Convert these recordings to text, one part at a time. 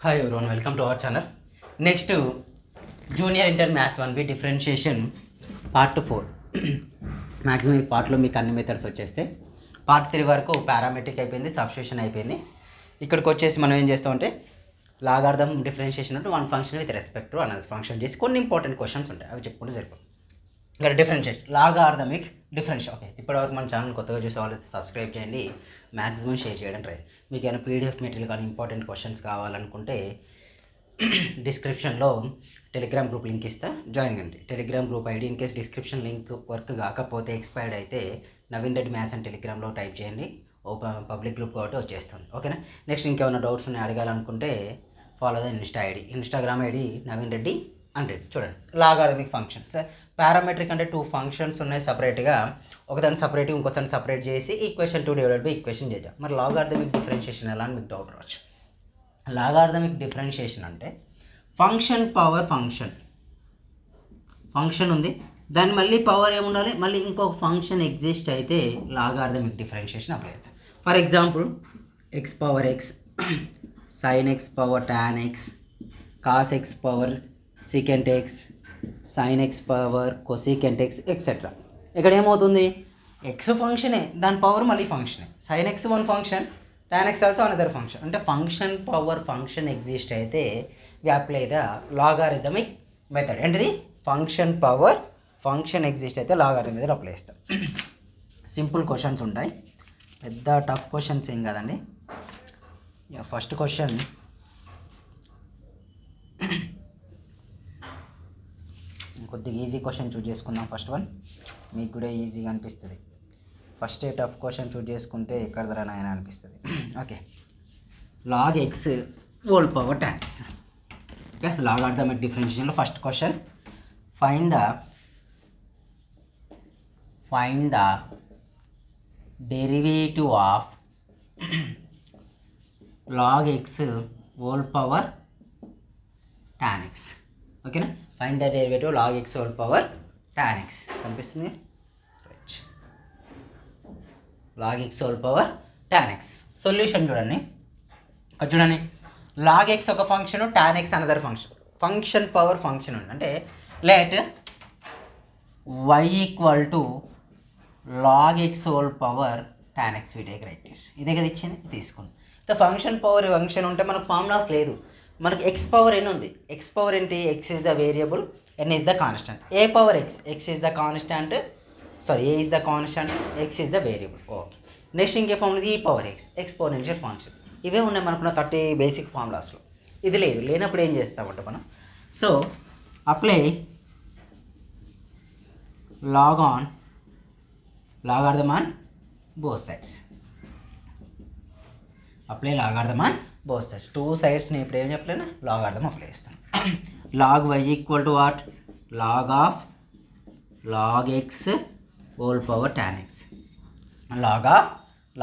Hi everyone, welcome to our channel. Next junior inter maths 1B differentiation part 4. Maximum ఈ పార్ట్లో మీకు అన్ని methods వచ్చేస్తే పార్ట్ 3 వరకు పారామెట్రిక్ అయిపోయింది, సబ్స్టిట్యూషన్ అయిపోయింది. ఇక్కడికి వచ్చేసి మనం ఏం చేస్తామంటే లాగార్థం డిఫరెన్షియేషన్ అంటే one function with respect to another function చేసి కొన్ని ఇంపార్టెంట్ క్వశ్చన్స్ ఉంటాయి, అవి చెప్పుకుంటే సరిపోతుంది. ఇక్కడ డిఫరెన్షియేషన్ లాగార్థమిక్ డిఫరెన్షియేషన్. ఓకే, ఇప్పటివరకు మన ఛానల్ కొత్తగా చూసే వాళ్ళు సబ్స్క్రైబ్ చేయండి, మ్యాక్సిమం షేర్ చేయడం ట్రై. మీకు ఏమైనా పీడిఎఫ్ మెటీరియల్ కానీ ఇంపార్టెంట్ క్వశ్చన్స్ కావాలనుకుంటే డిస్క్రిప్షన్లో టెలిగ్రామ్ గ్రూప్ లింక్ ఇస్తా, జాయిన్ కండి. Telegram group ID in case description link work కాకపోతే ఎక్స్పైర్డ్ అయితే నవీన్ రెడ్డి మ్యాథ్స్ అని టెలిగ్రామ్లో టైప్ చేయండి, ఓపెన్ పబ్లిక్ గ్రూప్ కాబట్టి వచ్చేస్తుంది. ఓకేనా. నెక్స్ట్ ఇంకేమైనా డౌట్స్ ఉన్నాయి అడగాలనుకుంటే follow the Instagram ID Naveen Reddy 100. చూడండి, లాగార్థమిక్ ఫంక్షన్స్ పారామెట్రిక్ అంటే 2 ఫంక్షన్స్ ఉన్నాయి సపరేట్గా, ఒకదాన్ని సపరేట్గా ఇంకోసారి సపరేట్ చేసి ఈక్వేషన్ 2 డివైడెడ్ బై ఈక్వేషన్ చేద్దాం. మరి లాగార్థమిక్ డిఫరెన్షియేషన్ ఎలా అని మీకు డౌట్ రావచ్చు. లాగార్థమిక్ డిఫరెన్షియేషన్ అంటే ఫంక్షన్ పవర్ ఫంక్షన్ ఉంది, దాని మళ్ళీ పవర్ ఏముండాలి, మళ్ళీ ఇంకొక ఫంక్షన్ ఎగ్జిస్ట్ అయితే లాగార్థమిక్ డిఫరెన్షియేషన్ అప్లై అవుతుంది. For example x power x, sine x power tan x, cos x power secant x, sine x power cosecant x etcetera. ఇక్కడ ఏమవుతుంది, ఎక్స్ ఫంక్షనే, దాని పవర్ మళ్ళీ ఫంక్షనే. Sine x one function, tan x also another function. అంటే function power function exist అయితే we apply the logarithmic method. ఏంటిది, function power function exist అయితే లాగారిథమిక్ మెథడ్ అప్లై చేస్తాం. సింపుల్ క్వశ్చన్స్ ఉంటాయి, పెద్ద టఫ్ క్వశ్చన్స్ ఏం కాదండి. ఫస్ట్ క్వశ్చన్ కొద్దిగా ఈజీ క్వశ్చన్ చూస్ చేసుకుందాం. ఫస్ట్ వన్ మీకు కూడా ఈజీగా అనిపిస్తుంది. ఫస్ట్ టఫ్ క్వశ్చన్ చూస్ చేసుకుంటే ఎక్కడ ధర నాయన అనిపిస్తుంది. Okay, log x whole power tan x. Okay, logarithmic డిఫరెన్షియేషన్లో first question, find the derivative of log x whole power tan x. ఓకేనా, find the derivative log x whole power tan x కనిపిస్తుంది. Right, log x whole power tan x. Solution చూడండి, ఇక్కడ చూడండి, log x ఒక function, tan x another function. Function power function ఉంది అంటే let y equal to log x whole power tan X we take right. ఇదే కదా ఇచ్చింది, తీసుకోండి. ఫంక్షన్ పవర్ ఫంక్షన్ ఉంటే మనకు ఫార్ములాస్ లేదు, మనకు ఎక్స్ పవర్ ఎన్ ఉంది. ఎక్స్ పవర్ ఏంటి, x is the variable, n is the constant. A power x, x is the constant, sorry a is the constant, x is the variable. Okay, next ఇంకే formula e power x, exponential function. ఇవే ఉన్నాయి మనకున్న 30 basic ఫార్ములాస్లో. ఇది లేదు, లేనప్పుడు ఏం చేస్తామంటే మనం, so apply logarithm on both sides. Apply logarithm on both sides. 2 సైడ్స్ని ఇప్పుడు ఏం చెప్పలేనా, లాగార్థమ్ అప్లై చేస్తాను. Log y equal to what, log of log x whole power tan x, log of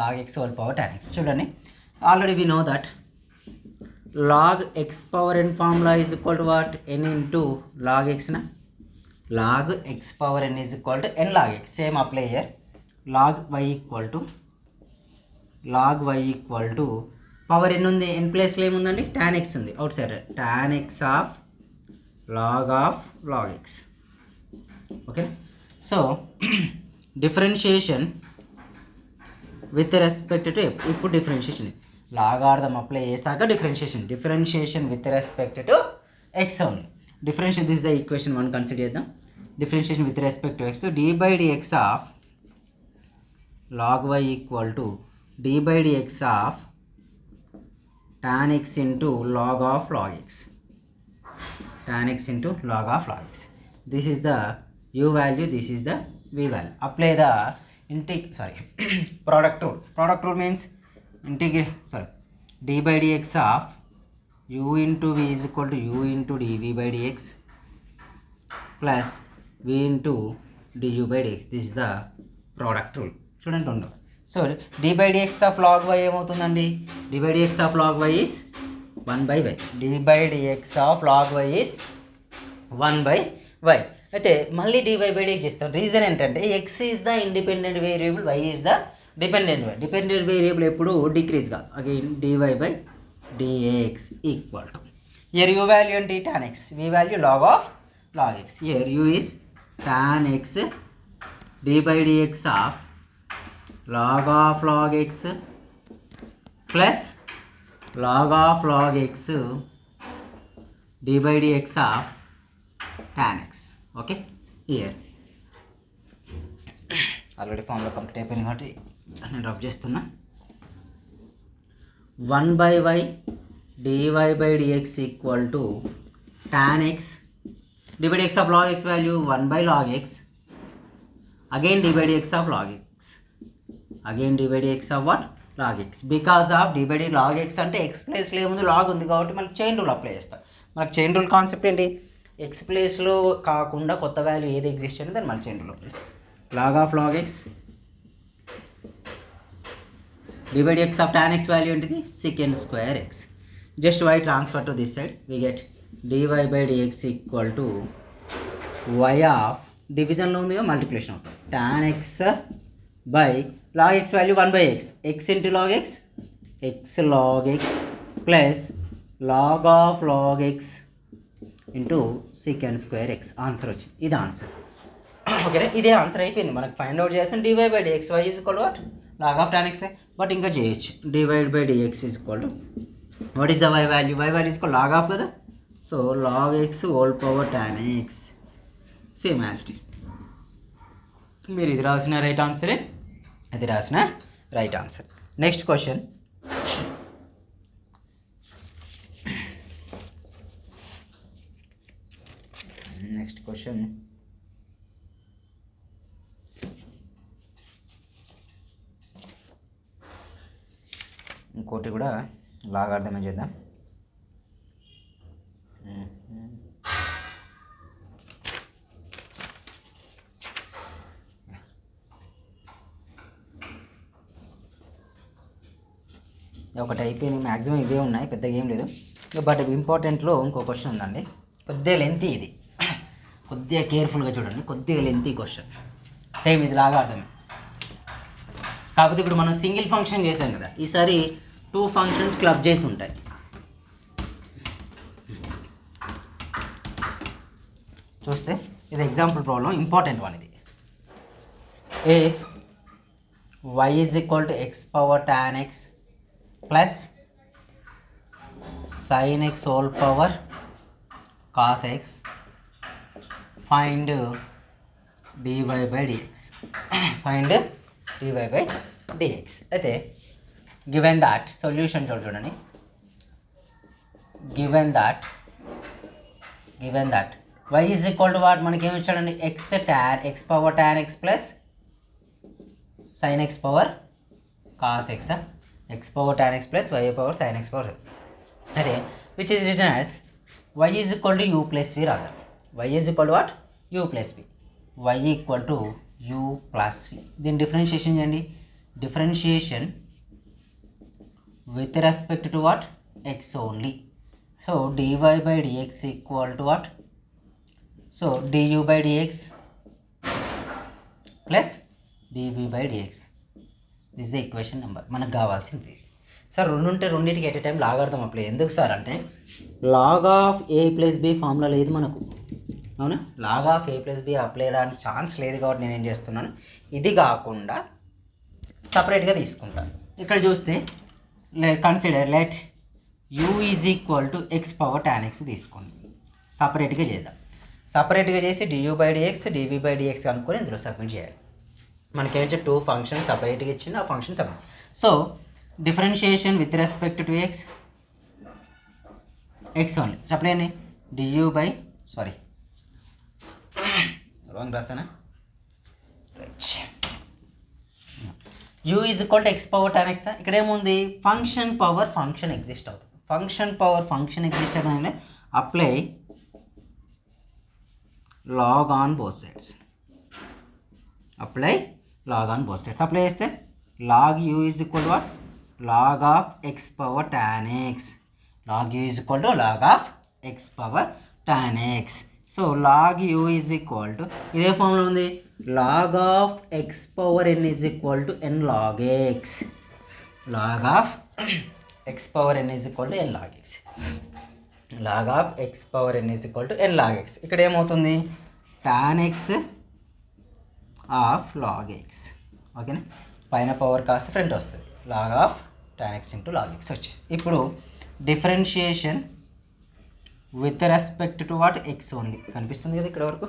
log x whole power tan x. చూడండి, already we know that log x power n formula is equal to what, n into log ఎక్స్నా. Log x power n is equal to N log x. Same apply here. Log y equal to power n ఉంది, n ప్లేస్లో ఏముందండి, tan x ఉంది outside, tan x of log x. Okay, so differentiation with respect to, ఇప్పుడు differentiation logarithm apply చేశాక differentiation with respect to x only. Differentiation this the equation 1 consider చేద్దాం. Differentiation with respect to x, dy dx of log y equal to dy dx ఆఫ్ tan x into log of log x. Tan x into log of log x. This is the u value, this is the v value. Apply the product rule. Product rule means d by dx of u into v is equal to u into dv by dx plus v into du by dx. This is the product rule. చూడండి రెండు. So d by dx of log y ఏమవుతుందండి, d by dx of log y is 1 by y. d by dx of log y is 1 by y. అయితే మళ్ళీ dy by dx చేస్తాం. Reason ఏంటంటే x is the independent variable, y is the dependent variable ఎప్పుడు decrease కాదు. Again dy by dx equal to, here u value and tan x, v value log of log x, here u is tan x d by dx of log x plus log x d by dx of tan x. Okay, here already formula complete అయిపోయింది కాబట్టి నేను rub చేస్తున్నా. 1/y dy by dx equal to tan x d by dx of log x value 1 by log x, again d by dx of log x, again d by dx of what, log x, because of d by d log x అంటే x ప్లేస్లో ఏముంది log ఉంది కాబట్టి మనకి chain rule apply చేస్తాం. మనకు chain rule concept ఏంటి, X ప్లేస్లో కాకుండా కొత్త వాల్యూ ఏది ఎగ్జిస్ట్ అనేది దాన్ని మళ్ళీ చైన్ రూల్ అప్లై చేస్తాం. log of log x d by dx of tan x value ఏంటిది secant square x. Just y transfer to this side, we get dy by dx equal to y of డివిజన్లో ఉందిగా multiplication అవుతుంది tan x by log x value 1 by x, x into log x, x log x plus log of log x into secant square x. Answer వచ్చింది, ఇది answer. ఓకేనా, ఇదే answer అయిపోయింది. మనకు find out చేస్తాం dy by dx y is equal to what, log of tan x, but ఇంకా చేయొచ్చు dy by dx is equal to what is the y value, y value is equal log of కదా, so log x whole power tan x, same as it is. మీరు ఇది రాసిన right ఆన్సరే, అది రాసిన right answer. Next question, next question ఇంకోటి కూడా లాగా అర్థమే చేద్దాం. ఒకటి అయిపోయింది, మ్యాక్సిమం ఇవే ఉన్నాయి, పెద్దగా ఏం లేదు. బట్ ఇంపార్టెంట్లో ఇంకో క్వశ్చన్ ఉందండి, కొద్దిగా లెంతీ, ఇది కొద్దిగా కేర్ఫుల్గా చూడండి, కొద్దిగా లెంతీ క్వశ్చన్, సేమ్ ఇది లాగా అర్థమే. కాకపోతే ఇప్పుడు మనం సింగిల్ ఫంక్షన్ చేసాం కదా, ఈసారి 2 ఫంక్షన్స్ క్లబ్ చేసి ఉంటాయి. చూస్తే ఇది ఎగ్జాంపుల్ ప్రాబ్లం, ఇంపార్టెంట్ వన్ ఇది. If y is equal to x power tan x plus sin x whole power cos x, find dy by dx, find dy by dx. అయితే given that solution చూడండి, given that y is equal to what, మనకి ఏమి ఇచ్చాడండి, x power tan x plus sin x power cos x, x power tan x plus y power sin x power, అదే which is written as y is equal to u plus v రాద్దాం. y is equal to what, u plus v, y equal to u plus v. దీని differentiation చేయండి, differentiation with respect to what, x only. So dy by dx equal to what, so du by dx plus dv by dx. This is the equation number మనకు కావాల్సింది. Sir రెండు ఉంటే రెండింటికి at a time logarithm apply, ఎందుకు sir అంటే log of a plus b formula లేదు మనకు, అవునా, log of a plus b apply అయ్యడానికి ఛాన్స్ లేదు కాబట్టి నేను ఏం చేస్తున్నాను, ఇది కాకుండా సపరేట్గా తీసుకుంటాను. ఇక్కడ చూస్తే consider let u is equal to x power tan x తీసుకోండి, సపరేట్గా చేద్దాం. సపరేట్గా చేసి du by dx dv by dx అనుకొని ఇందులో సబ్మిట్ చేయాలి. మనకేం 2 ఫంక్షన్ సపరేట్గా ఇచ్చింది, ఆ function separate. So differentiation with respect to x only, చెప్పలేని du బై, సారీ రాంగ్ రాసానా, right, u is equal to x power tan x. ఇక్కడ ఏముంది, ఫంక్షన్ పవర్ ఫంక్షన్ ఎగ్జిస్ట్ అవుతుంది, ఫంక్షన్ పవర్ ఫంక్షన్ ఎగ్జిస్ట్ అయిపోయింది, apply log on both sides, apply log on both sides. Apply చేస్తే log u is equal to what, log of x power tan x, log u is equal to log of x power tan x. So log u is equal to ఇదే formula ఉంది, log of x power n is equal to n log x, log of x power n is equal to n log x. Log of x power n is equal to n log x. ఇక్కడ ఏమవుతుంది tan x of log x. ఓకేనా, పైన power కాస్త front వస్తుంది, log of tan x into log x వచ్చేసి. ఇప్పుడు differentiation with respect to what x only కనిపిస్తుంది కదా ఇక్కడ వరకు.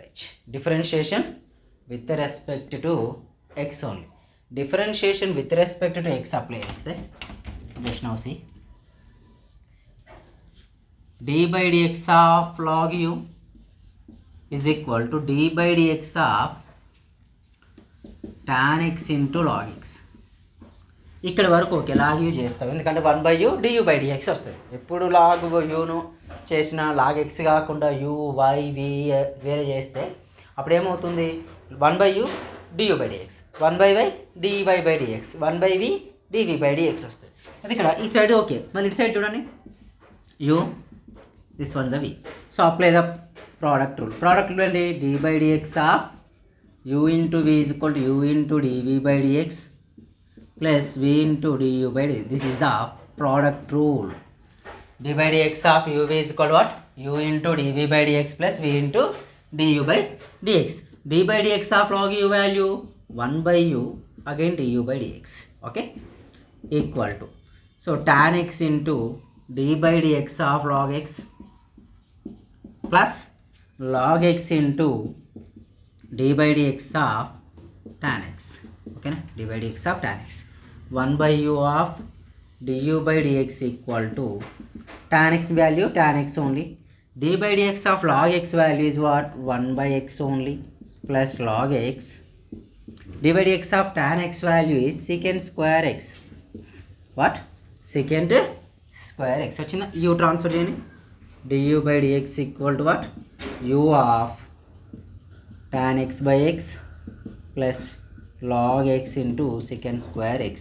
Right, differentiation with respect to x only. Differentiation with respect to x apply చేస్తే just now see d by dx of log u is equal to d by dx of tan x into log x. ఇక్కడ వరకు okay, log you చేస్తాం ఎందుకంటే 1/u du by dx వస్తుంది. ఎప్పుడు log యూను చేసిన log X కాకుండా u y v వేరే చేస్తే అప్పుడు ఏమవుతుంది 1/u du by dx, 1/y dy by dx, 1/v dv by dx వస్తుంది. అది ఇక్కడ ఈ సైడ్ ఓకే. మళ్ళీ ఇటు సైడ్ చూడండి u, this one the v. So apply the product rule. Product rule and d by dx of u into v is equal to u into dv by dx plus v into du by dx. This is the product rule. d by dx of u v is equal to what? u into dv by dx plus v into du by dx. d by dx of log u value 1/u again du by dx. Okay, equal to, so tan x into d by dx of log x plus log x into d by dx of tan x. Okay na, d by dx of tan x. 1/u of du by dx equal to tan x value tan x only. d by dx of log x value is what? 1/x only plus log x. d by dx of tan x value is secant square x. What? Secant square x. వచ్చిందా? u transfer చేయండి. du by dx equal to what? u of tan x by x plus log x into secant square x.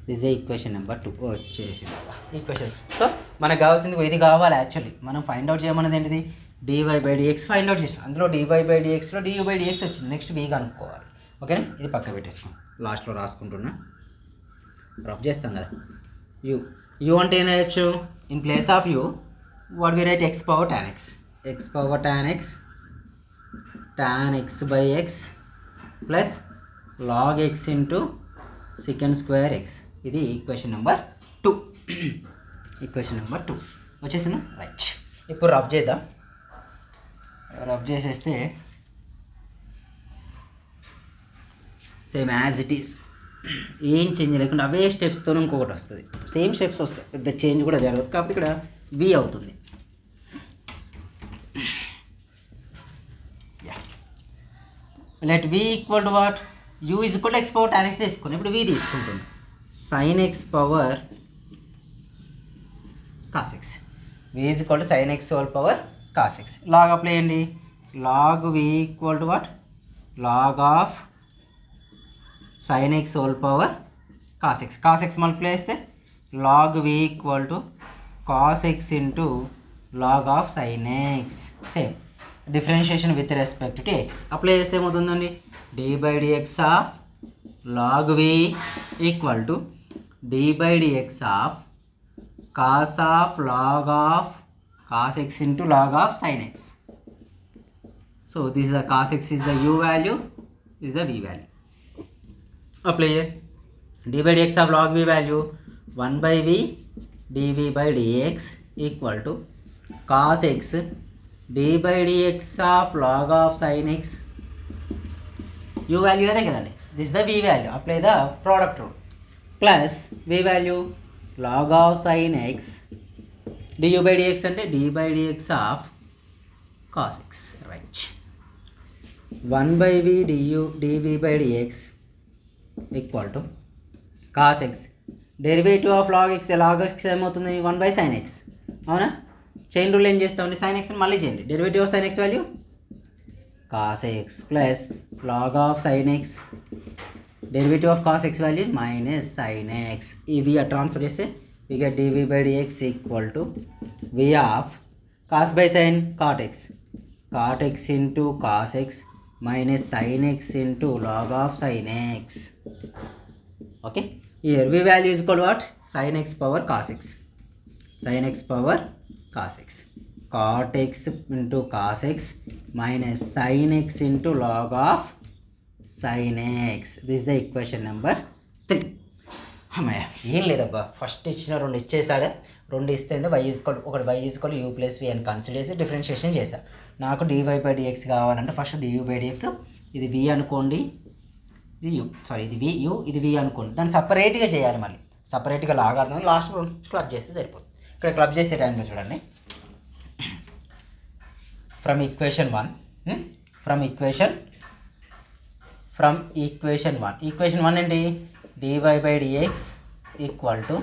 This is equation number 2 వచ్చేసింది equation. So మనకు కావాల్సింది ఇది కావాలి. Actually మనం find out చేయమన్నది ఏంటిది? dy by dx find out చేసాం. అందులో dy by dxలో du by dx వచ్చింది. నెక్స్ట్ v కనుక్కోవాలి. ఓకేనా, ఇది పక్క పెట్టేసుకోండి. లాస్ట్లో రాసుకుంటున్నా, రఫ్ చేస్తాం కదా. u అంటే ఏం రాయొచ్చు? In place of u what we write? x power tan x. x power tan x, tan x by x plus log x into secant square x. ఇది ఈక్వేషన్ నెంబర్ 2. ఈక్వేషన్ నెంబర్ 2 వచ్చేసిందా? Right, ఇప్పుడు rough చేద్దాం. Rough చేసేస్తే same as it is, ఏం change లేకుండా అవే స్టెప్స్తో ఇంకొకటి వస్తుంది. Same steps వస్తాయి, పెద్ద చేంజ్ కూడా జరగదు. కాబట్టి ఇక్కడ v అవుతుంది. Let v equal to what? u is equal to x power tan x తీసుకుని ఇప్పుడు v తీసుకుంటుంది. sin x power cos x. v is equal to sin x whole power cos x. Log apply చేయండి. log v equal to what? log of sin x whole power cos x. cos x multiply చేస్తే log v equal to cos x into log of sin x. Same differentiation with respect to x apply చేస్తే ఏమవుతుందండి? d by dx of log v equal to d by dx of cos of log of cos x into log of sin x. So this is the cos x is the u value, this is the v value. Apply here. d by dx of log v value 1/v dv by dx equal to cos x d by dx of log of sin x. u value అదే కదండి. This the v value. Apply the product rule. Plus v value log of sin x du by dx అంటే d by dx of cos x. Right, 1/v dv by dx equal to cos x. Derivative of log x ఏమవుతుంది? 1/sin x. అవునా? Chain rule ఏం చేస్తామండి? sin x మళ్ళీ చేయండి. Derivative of sin x value cos x plus log of sin x. Derivative of cos x value minus sin x. ఇవి transfer చేస్తే we get dv by dx equal to v of cos by sin cot x. cot x into cos x minus sin x into log of sin x. Okay, here v value is equal to what? sin x power cos x, sin x power cos x, cot x into cos x minus sin x into log of sin x. This is the equation number 3. అమ్మాయ ఏం లేదబ్బా, first ఇచ్చిన రెండు ఇచ్చేసాడే, రెండు ఇస్తే ఒకటి y equal u plus v అని consider చేసి డిఫరెన్షియేషన్ చేశా. నాకు dy బై dx కావాలంటే ఫస్ట్ du బై dx, ఇది v అనుకోండి, ఇది u, సారీ ఇది u, ఇది v అనుకోండి. దాన్ని సపరేట్గా చేయాలి, మళ్ళీ సపరేట్గా లాగార్థం లాస్ట్ క్లబ్ చేస్తే సరిపోతుంది. ఇక్కడ క్లబ్ చేసే టైంలో చూడండి, ఫ్రమ్ ఈక్వేషన్ 1, ఫ్రమ్ ఈక్వేషన్ 1 ఏంటి, dy by dx equal to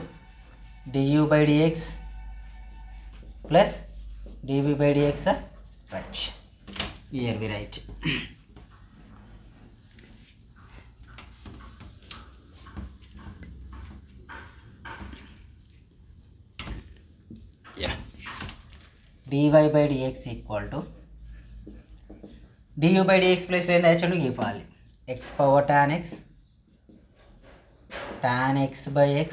du by dx plus dv by dx, right, here we write. dy by dx equal to du by dx plus ఏం రాయొచ్చు ఇవ్వాలి, x power tan x by x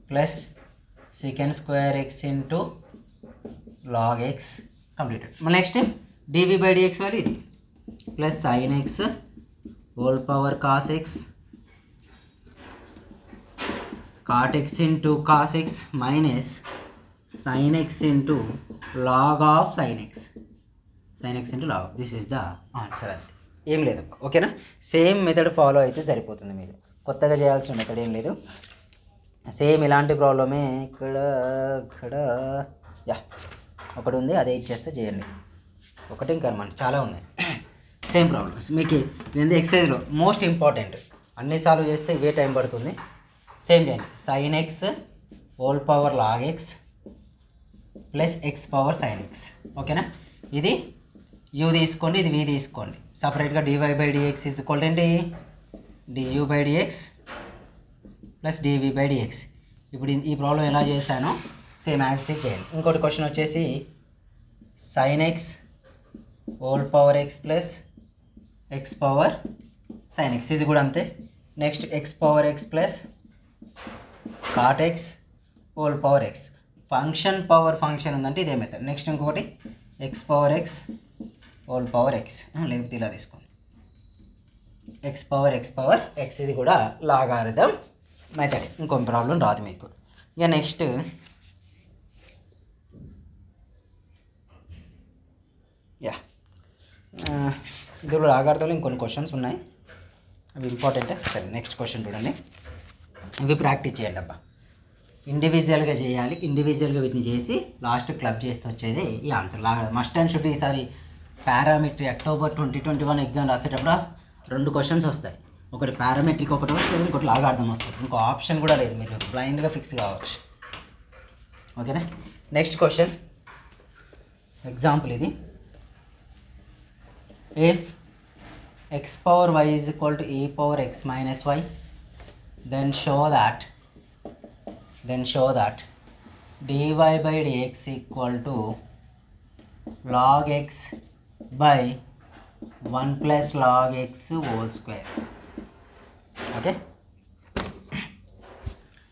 plus secant square x into log x completed. మళ్ళీ next dv by dx value ఇది plus sin x whole power cos x, cot x into cos x minus sin x into log of sin x into log. This is the answer. అంతే, ఏం లేదు, ఓకేనా. Same method follow అయితే సరిపోతుంది, మీరు కొత్తగా చేయాల్సిన మెథడ్ ఏం లేదు. సేమ్ ఇలాంటి ప్రాబ్లమే ఇక్కడ యా ఒకటి ఉంది, అదే ఇచ్చేస్తే చేయండి. ఒకటి ఇంకా అనమాట, చాలా ఉన్నాయి సేమ్ ప్రాబ్లమ్స్. మీకు ఇది ఎక్సైజ్లో మోస్ట్ ఇంపార్టెంట్, అన్ని సాల్వ్ చేస్తే ఇవే టైం పడుతుంది. సేమ్ చేయండి, sin x whole power log x plus x power sin x, ఓకేనా. ఇది u తీసుకోండి, ఇది v తీసుకోండి, సపరేట్గా dy by dx is equal ఏంటి, du by dx plus dv by dx. ఇప్పుడు ఈ ప్రాబ్లం ఎలా చేశానో సేమ్ యాజ్ ఇట్ ఈజ్ చేయండి. ఇంకోటి క్వశ్చన్ వచ్చేసి sin x whole power x plus x power sin x, ఇది కూడా అంతే. Next x power x plus cot x whole power x. Function power function ఉందంటే ఇదే మెథడ్. నెక్స్ట్ ఇంకొకటి x power x whole power x, లేకపోతే ఇలా తీసుకోండి x power x, ఇది కూడా లాగారిథం మెథడ్. ఇంకో ప్రాబ్లం రాదు మీకు. ఇక నెక్స్ట్ ఇందులో లాగారిథంలో ఇంకొన్ని క్వశ్చన్స్ ఉన్నాయి, అవి ఇంపార్టెంట్. సరే నెక్స్ట్ క్వశ్చన్ చూడండి, ఇవి ప్రాక్టీస్ చేయండి అబ్బా. ఇండివిజువల్గా చేయాలి, ఇండివిజువల్గా వీటిని చేసి లాస్ట్ క్లబ్ చేస్తే వచ్చేది ఈ ఆన్సర్. లాగా మస్ట్ అండ్ షుడ్. ఈసారి పారామెట్రీ అక్టోబర్ 2021 ఎగ్జామ్ రాసేటప్పుడు 2 క్వశ్చన్స్ వస్తాయి, ఒకటి పారామెట్రిక్ ఒకటి వస్తుంది, ఇంకోటి లాగార్థం వస్తుంది. ఇంకో ఆప్షన్ కూడా లేదు, మీరు బ్లైండ్గా ఫిక్స్ కావచ్చు, ఓకేనా. నెక్స్ట్ క్వశ్చన్ ఎగ్జాంపుల్ ఇది, if x power y is equal to e power x minus y, then show that dy by dx equal to log x by 1 plus log x whole square. Okay,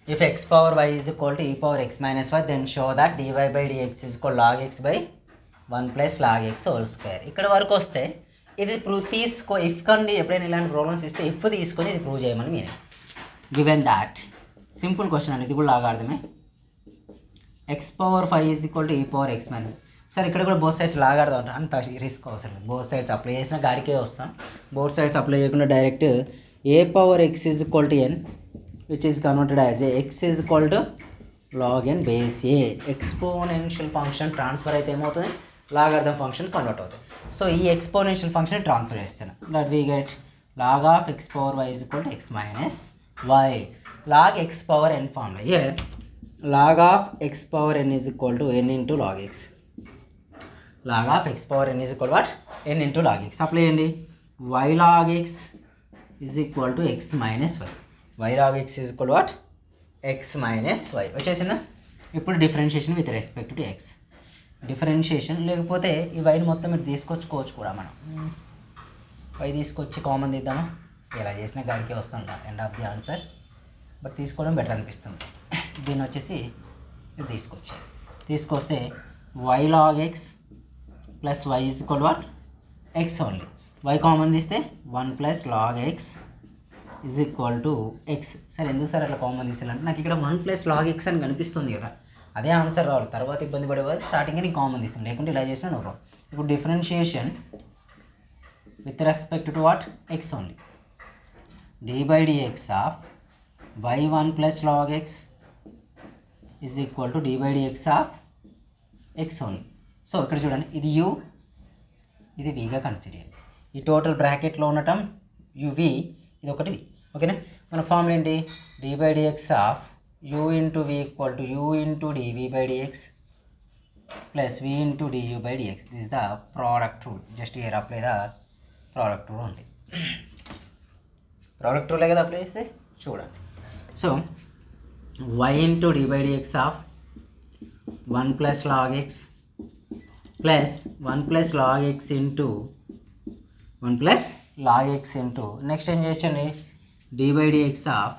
if x power y is equal to e power x minus y, then show that dy by dx is equal to log x by 1 plus log x whole square. ఇక్కడ వరకు వస్తే ఇది prove తీసుకో, if కండి ఎప్పుడైనా ఇలాంటి problems ఇస్తే if తీసుకొని ఇది ప్రూవ్ చేయమని మీరే. గివెన్ దాట్, సింపుల్ క్వశ్చన్ అండి, ఇది కూడా లాగార్థమే. x power 5 is equal to e power x minus. సరే ఇక్కడ కూడా బోత్ సైడ్స్ లాగార్థం అంట, అంత రిస్క్ అవసరం లేదు. బోత్ సైడ్స్ అప్లై చేసిన గాడికే వస్తాం. బోత్ సైడ్స్ అప్లై చేయకుండా direct a power x is equal to n which is converted as x is equal to log n base a. Exponential function transfer అయితే ఏమవుతుంది, లాగార్థం ఫంక్షన్ కన్వర్ట్ అవుతుంది. So ఈ exponential function transfer చేస్తున్నాం. That we get log of x power y is equal to x minus y. log x power n formula. Here log of x power n is equal to n into log x. Log of x power n is equal to what? n into log x. Apply చేయండి. y log x is equal to x minus y. y log x is equal to what? x minus y. వచ్చేసిందా? ఇప్పుడు differentiation with respect to x. Differentiation లేకపోతే ఈ వైని మొత్తం ఇటు తీసుకొచ్చుకోవచ్చు కూడా మనం. y తీసుకొచ్చి కామన్ తీద్దామా? ఇలా చేసిన గాడికే వస్తాం. End of the answer. But తీసుకోవడం బెటర్ అనిపిస్తుంది. దీన్ని వచ్చేసి తీసుకొస్తే y log x plus y is equal what x only. y common తీస్తే 1 plus log x is equal to x. సరే ఎందుకు సార్ అట్లా కామన్ తీసేయాలంటే నాకు ఇక్కడ 1 ప్లస్ లాగ్ ఎక్స్ అని కనిపిస్తుంది కదా, అదే ఆన్సర్ రావాలి. తర్వాత ఇబ్బంది పడేవారు స్టార్టింగ్ నేను కామన్ తీసాను, లేకుంటే ఇలా చేసిన నో ప్రాబ్లం. ఇప్పుడు differentiation with respect to what x only. dy by dx of y1 plus log x is equal to dy by dx of x only. So ఇక్కడ చూడండి, ఇది u, ఇది vగా కన్సిడర్ చేయండి. ఈ టోటల్ బ్రాకెట్లో ఉన్న టర్మ్ uv, ఇది ఒకటి v. ఓకేనా, మన ఫార్ములా ఏంటి? dy by dx of u into v equal to u into dv by dx plus v into du by dx. This is the product rule. Just here apply the product rule ఉంది. Product రూలే కదా apply చేస్తే చూడండి. So y into dy by dx of 1 plus log x plus 1 plus log x into 1 plus log x into next ఏం చేయొచ్చండి, dy by dx of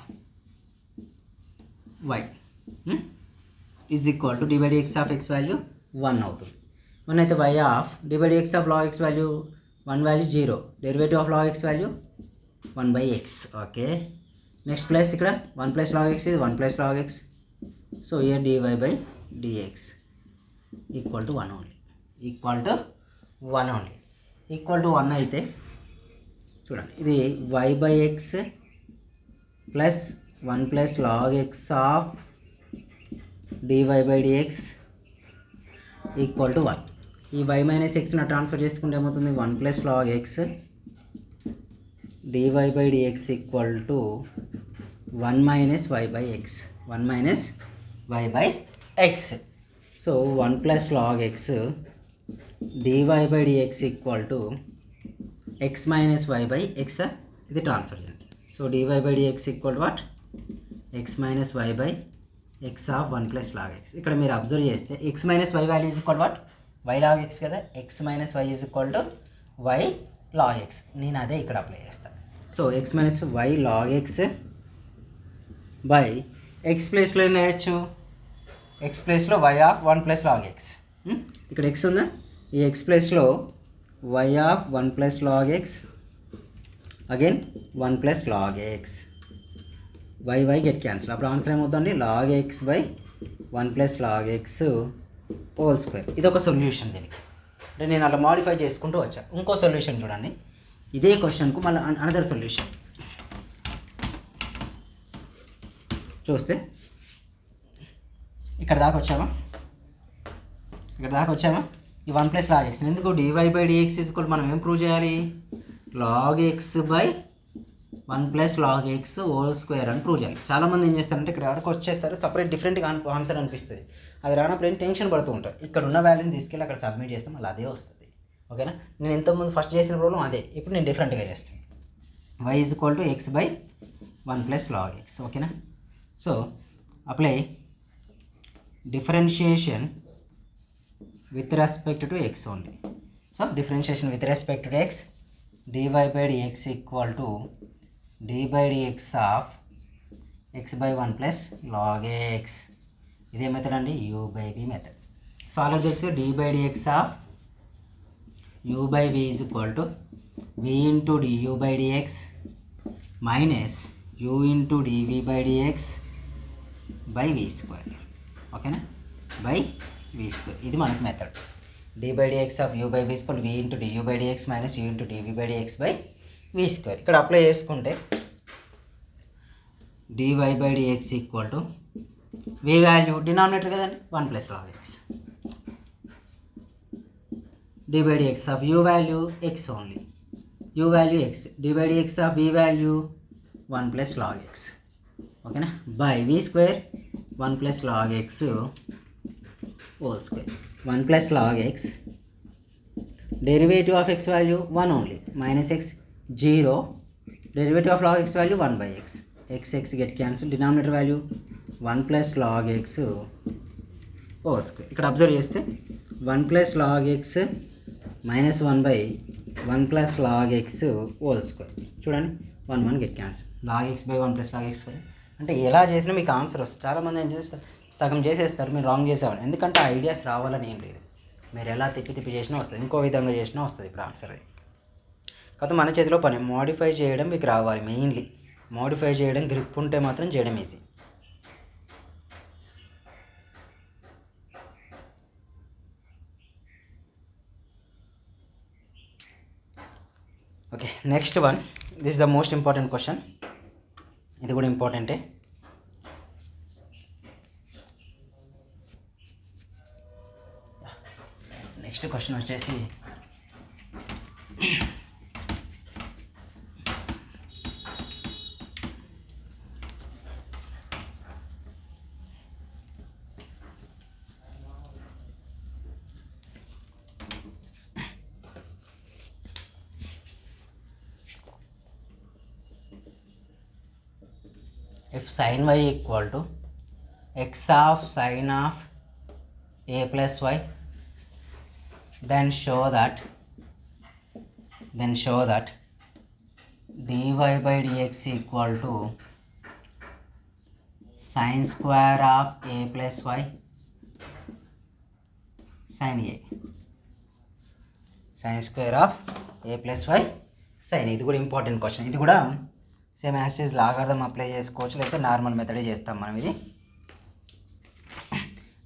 y is equal to dy by dx of x value 1 అవుతుంది. 1 అయితే y of dy by dx of log x value 1 value 0, derivative of log x value 1/x. Okay, next plus ఇక్కడ 1 plus log x ఇది 1 plus log x. So here dy by dx equal to 1 only, equal to 1 only. Equal to 1 అయితే చూడండి, ఇది y by x plus 1 plus log x of dy by dx equal to 1. ఈ y minus ఎక్స్ని transfer చేసుకుంటే ఏమవుతుంది, 1 plus log x dy by dx equal to 1 minus y by x, 1 minus y by x. So 1 plus log x dy by dx equal to x minus y by x. ఇది transfer చేయండి. So dy by dx equal what x minus y by x of 1 plus log x. ఇక్కడ మీరు observe చేస్తే x minus y value is equal what y log x కదా, x minus y is equal to y log x. నేను అదే ఇక్కడ apply చేస్తాను. So x minus y log x by x ప్లేస్లో ఏం వేయచ్చు, x ప్లేస్లో y of 1 plus log x. ఇక్కడ x ఉందా, ఈ x ప్లేస్లో y of 1 plus log x again 1 plus log x, y get cancel. అప్పుడు ఆన్సర్ ఏమవుతుంది, log x by 1 plus log x whole square. ఇది ఒక సొల్యూషన్ దీనికి. అంటే నేను అలా మాడిఫై చేసుకుంటూ వచ్చా. ఇంకో సొల్యూషన్ చూడండి, ఇదే క్వశ్చన్కు మళ్ళీ అనదర్ సొల్యూషన్ చూస్తే ఇక్కడ దాకా వచ్చామా, ఈ 1 ప్లస్ లాగ్ ఎక్స్ ఎందుకు dy by dx ఈక్వల్ మనం ఏం ప్రూవ్ చేయాలి, log x by 1 plus log x whole square అని ప్రూవ్ చేయాలి. చాలామంది ఏం చేస్తారంటే ఇక్కడ వరకు వచ్చేస్తారు, సపరేట్ డిఫరెంట్గా ఆన్సర్ అనిపిస్తుంది. అది రానప్పుడు ఏం టెన్షన్ పడుతూ ఉంటారు. ఇక్కడ ఉన్న వాల్యూని తీసుకెళ్ళి అక్కడ సబ్మిట్ చేస్తాం, మళ్ళీ అదే వస్తుంది. ఓకేనా, నేను ఇంతకుముందు ఫస్ట్ చేసిన ప్రాబ్లం అదే, ఇప్పుడు నేను డిఫరెంట్గా చేస్తాను. y is equal to x by 1 plus log x. ఓకేనా, so apply differentiation with respect to x only. So differentiation with respect to x, dy by dx equal to d by dx of x by 1 plus log x. ఇదే method అండి, u by v method. So already తెలుసు d by dx of u by v is equal to v into du by dx minus u into dv by dx by v square. ఓకేనా, by v square. ఇది మనకు method. d by dx of u by v is equal to v into du by dx minus u into dv by dx by v square. ఇక్కడ apply చేసుకుంటే dy by dx equal to v value denominator కదండి 1 plus log x, d by dx of u value x only, u value x, d by dx of v value 1 plus log x. ఓకేనా, by v square 1 plus log x whole square. 1 plus log x, derivative of x value 1 only, minus x 0, derivative of log x value 1 by x, x get cancelled, denominator value 1 plus log x whole square. ఇక్కడ observe చేస్తే 1 plus log x minus 1 by 1 plus log x whole square. చూడండి 1 get cancelled, log x by 1 plus log x square అంటే ఎలా చేసినా మీకు answer వస్తుంది. చాలామంది ఏం చేస్తారు, సగం చేసేస్తారు, మీరు రాంగ్ చేసేవాళ్ళు. ఎందుకంటే ఆ ఐడియాస్ రావాలని ఏం లేదు, మీరు ఎలా తిప్పి చేసినా వస్తుంది, ఇంకో విధంగా చేసినా వస్తుంది ఇప్పుడు ఆన్సర్ అది. కాకపోతే మన చేతిలో పని మోడిఫై చేయడం మీకు రావాలి. మెయిన్లీ మోడిఫై చేయడం గ్రిప్ ఉంటే మాత్రం చేయడం easy. Okay, next one. This is the most important question. ఇది కూడా ఇంపార్టెంటే. నెక్స్ట్ క్వశ్చన్ వచ్చేసి if sin y equal to x of sin of a plus y, then show that dy by dx equal to sin square of a plus y sin a, sin square of a plus y sin. ఇది కూడా important question. ఇది కూడా same as it is లాగార్థం apply చేసుకోవచ్చు, లేకపోతే normal మెథడే చేస్తాం మనం. ఇది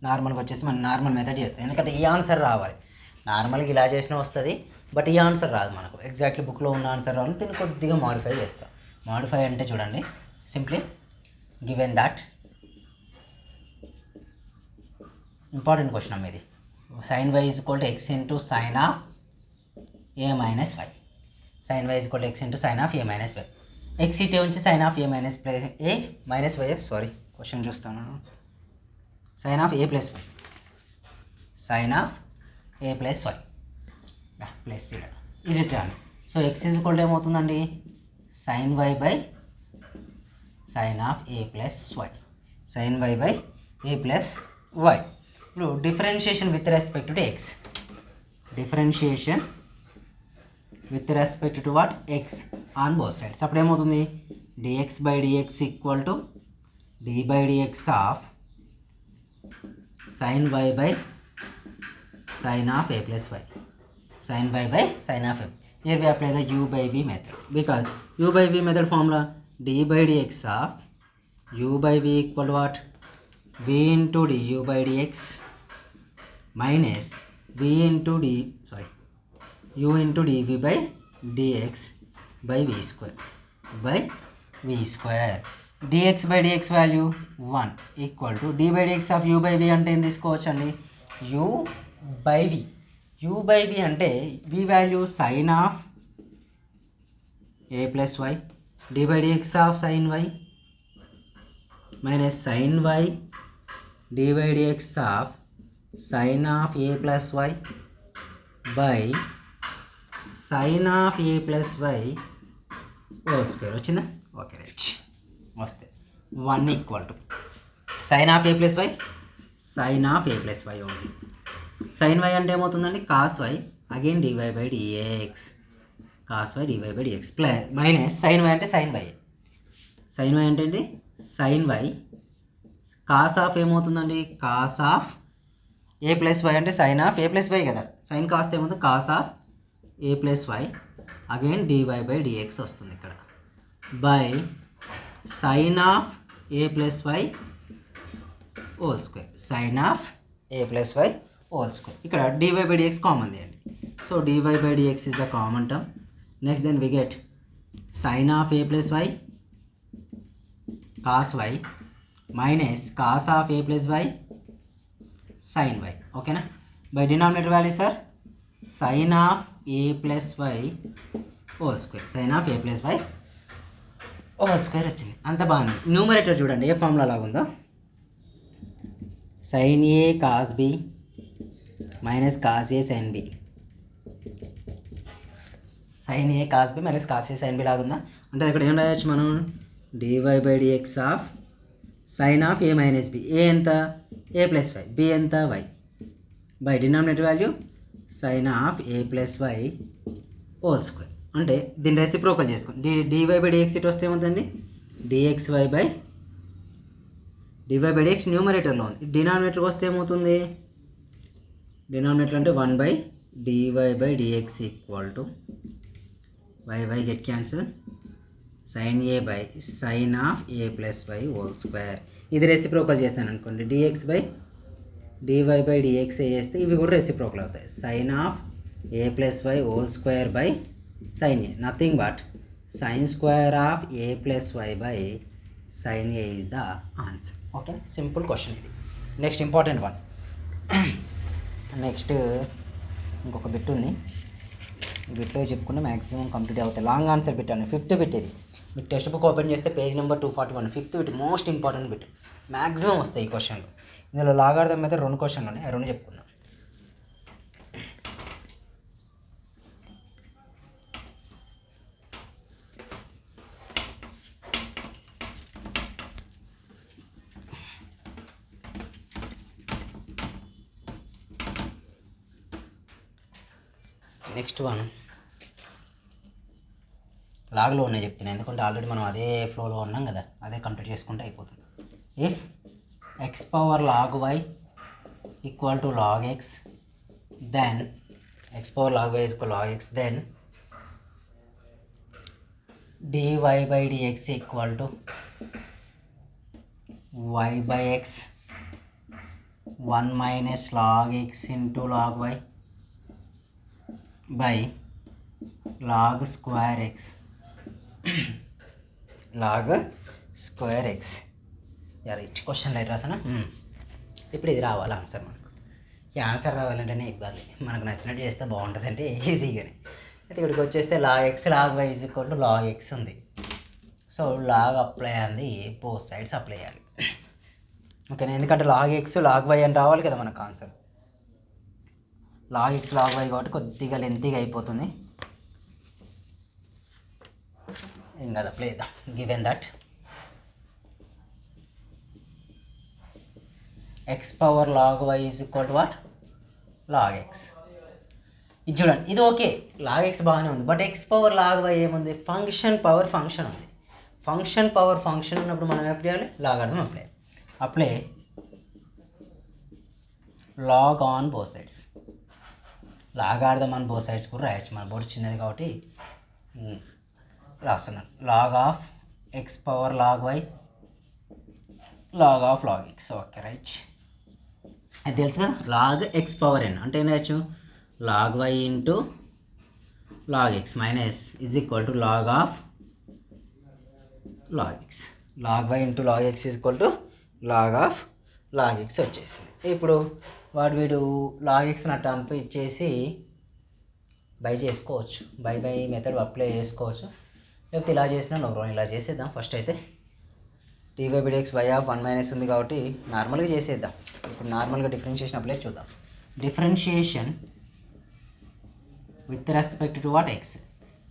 నార్మల్గా వచ్చేసి మనం నార్మల్ మెథడ్ చేస్తాం, ఎందుకంటే ఈ ఆన్సర్ రావాలి. నార్మల్గా ఇలా చేసినా వస్తుంది, బట్ ఈ ఆన్సర్ రాదు మనకు. ఎగ్జాక్ట్లీ బుక్లో ఉన్న ఆన్సర్ రావాలి, దీన్ని కొద్దిగా మాడిఫై చేస్తాం. మాడిఫై అంటే చూడండి, simply given that, important question అమ్మ ఇది. Sine y is equal to x into sine of a minus y. Sine y is equal to x into sine of a minus y. X ఇటే ఉంచి sine of a minus plus a minus y, sorry question చూస్తాను. Sine of a plus y, sine of a plus y plus ఇది return. So x is equal to ఏమవుతుందండి, sine y by sine of a plus y, sine y by a plus y. ఇప్పుడు differentiation with respect to x, differentiation with respect to what, x on both sides. అప్పుడు ఏమవుతుంది, dx by dx equal to dy by dx of sin y by sin of a plus y, sin y by sin of a. Here we apply the u by v method, because u by v method formula d by dx of u by v equal to what, v into du by dx minus v into u into dv by dx by v square dx by dx value 1 equal to d by dx of u by v అంటే ఏం తీసుకోవచ్చు అండి, u by v. u by v అంటే v value sin of a plus y, d by dx of sin y minus sin y d by dx of sin of a plus y by sin of a plus y whole square. వచ్చిందా? Okay right. వస్తే 1 equal to sine of a plus y, sine of a plus y only. Sine y అంటే ఏమవుతుందండి, cos y again dy by dx, cos y dy by dx plus minus sine y అంటే sine y. Sine y అంటే ఏంటి, sine y. Cos of ఏమవుతుందండి, cos of a plus y అంటే sine of a plus y కదా, sine cost ఏమవుతుంది, cos of a plus y again dy by dx వస్తుంది ఇక్కడ, by sine of a plus y whole square, sine of a plus y whole square. ఇక్కడ dy by dx common తీయండి. So dy by dx is the common term. Next then we get sine of a plus y cos y minus cos of a plus y sine y. ఓకేనా? By denominator value sir sine of a plus y whole square, sine of a plus y whole square వచ్చింది. అంత బాగుంది. Numerator చూడండి ఏ formula లాగా ఉందో, sine a cos b minus cos a sine b, sine a cos b minus cos a sine b లాగా ఉందా అంటే ఇక్కడ ఏం రాయొచ్చు మనం, dy by dx of sine of a minus b. A ఎంత, ఏ ప్లస్ వై, బి ఎంత, y, by denominator value sine of a plus y whole square. అంటే దీన్ని రెసిప్రోకల్ చేసుకోండి. డివై బై డిఎక్స్ ఇటు వస్తే ఏమవుతుంది, dx y by dy by dx న్యూమరేటర్లో ఉంది. డినామినేటర్కి వస్తే ఏమవుతుంది, డినామినేటర్ అంటే 1/dy/dx equal to y get cancel sin a by sin of a plus y whole square. ఇది రెసిప్రోకల్ చేస్తాను అనుకోండి, dy/dx చేస్తే ఇవి కూడా రెసిప్రోకల్ అవుతాయి. sin of a plus y whole square by sin a, nothing but sin square of a plus y by sin a is the answer. Okay, simple question ఇది. Next important one. Next ఇంకొక bit ఉంది, ఈ బిట్లో చెప్పుకుంటే maximum complete అవుతాయి. Long answer bit అని 5th bit ఇది. మీకు text book open చేస్తే page number 241, 5th bit most important bit. Maximum వస్తాయి ఈ క్వశ్చన్లు. ఇందులో లాగార్థం అయితే 2 క్వశ్చన్లు ఉన్నాయి, 2 చెప్పుకున్నాం. నెక్స్ట్ వన్ లాగ్లో ఉన్నాయి చెప్తున్నాను, ఎందుకంటే ఆల్రెడీ మనం అదే ఫ్లోలో ఉన్నాం కదా, అదే కంప్లీట్ చేసుకుంటే అయిపోతుంది. If x power log y equal to log x, then x power log y equal log x, then dy by dx equal to y by x 1 minus log x into log y by log square x log square x. యార్ ఇచ్చి question right రాసానా. ఇప్పుడు ఇది రావాలి answer. మనకు ఈ answer రావాలంటేనే ఇబ్బంది, మనకు నచ్చినట్టు చేస్తే బాగుంటుంది అంటే ఈజీగానే. అయితే ఇక్కడికి వచ్చేస్తే log x log y is equal to log x ఉంది. సో లాగ్ అప్లై అంది, బోత్ సైడ్స్ అప్లై చేయాలి. ఓకేనా, ఎందుకంటే log x log y అని రావాలి కదా మనకు answer. log x log y కాబట్టి కొద్దిగా లెంతీగా అయిపోతుంది. ఏం కదా, అప్లై చేద్దాం. Given that x power log y is equal to what, log x. ఇది చూడండి, ఇది ఓకే, log x బాగానే ఉంది. But x power log y ఏముంది, ఫంక్షన్ పవర్ ఫంక్షన్ ఉంది. ఫంక్షన్ పవర్ ఫంక్షన్ ఉన్నప్పుడు మనం ఎప్పుడు చేయాలి, logarithm apply log on both sides. Logarithm on both sides కూడా రాయొచ్చు, మన బోర్డు చిన్నది కాబట్టి రాస్తున్నాను. Log of x power log y log of log x. Okay right, అది తెలుసు కదా. లాగ్ x పవర్ n అంటే ఏం రాయొచ్చు, log y into log x minus is equal to log of log x. log y into log x is equal to log of log x వచ్చేసింది. ఇప్పుడు వీడు log x నా టంప్ ఇచ్చేసి by చేసుకోవచ్చు, by method apply చేసుకోవచ్చు. లేకపోతే ఇలా చేసినా నో ప్రాబ్లం, ఇలా చేసేద్దాం. ఫస్ట్ అయితే dy/dx y ఆఫ్ 1 మైనస్ ఉంది కాబట్టి నార్మల్గా చేసేద్దాం. ఇప్పుడు నార్మల్గా డిఫరెన్షియేషన్ అప్లై చూద్దాం. Differentiation with respect to what, x.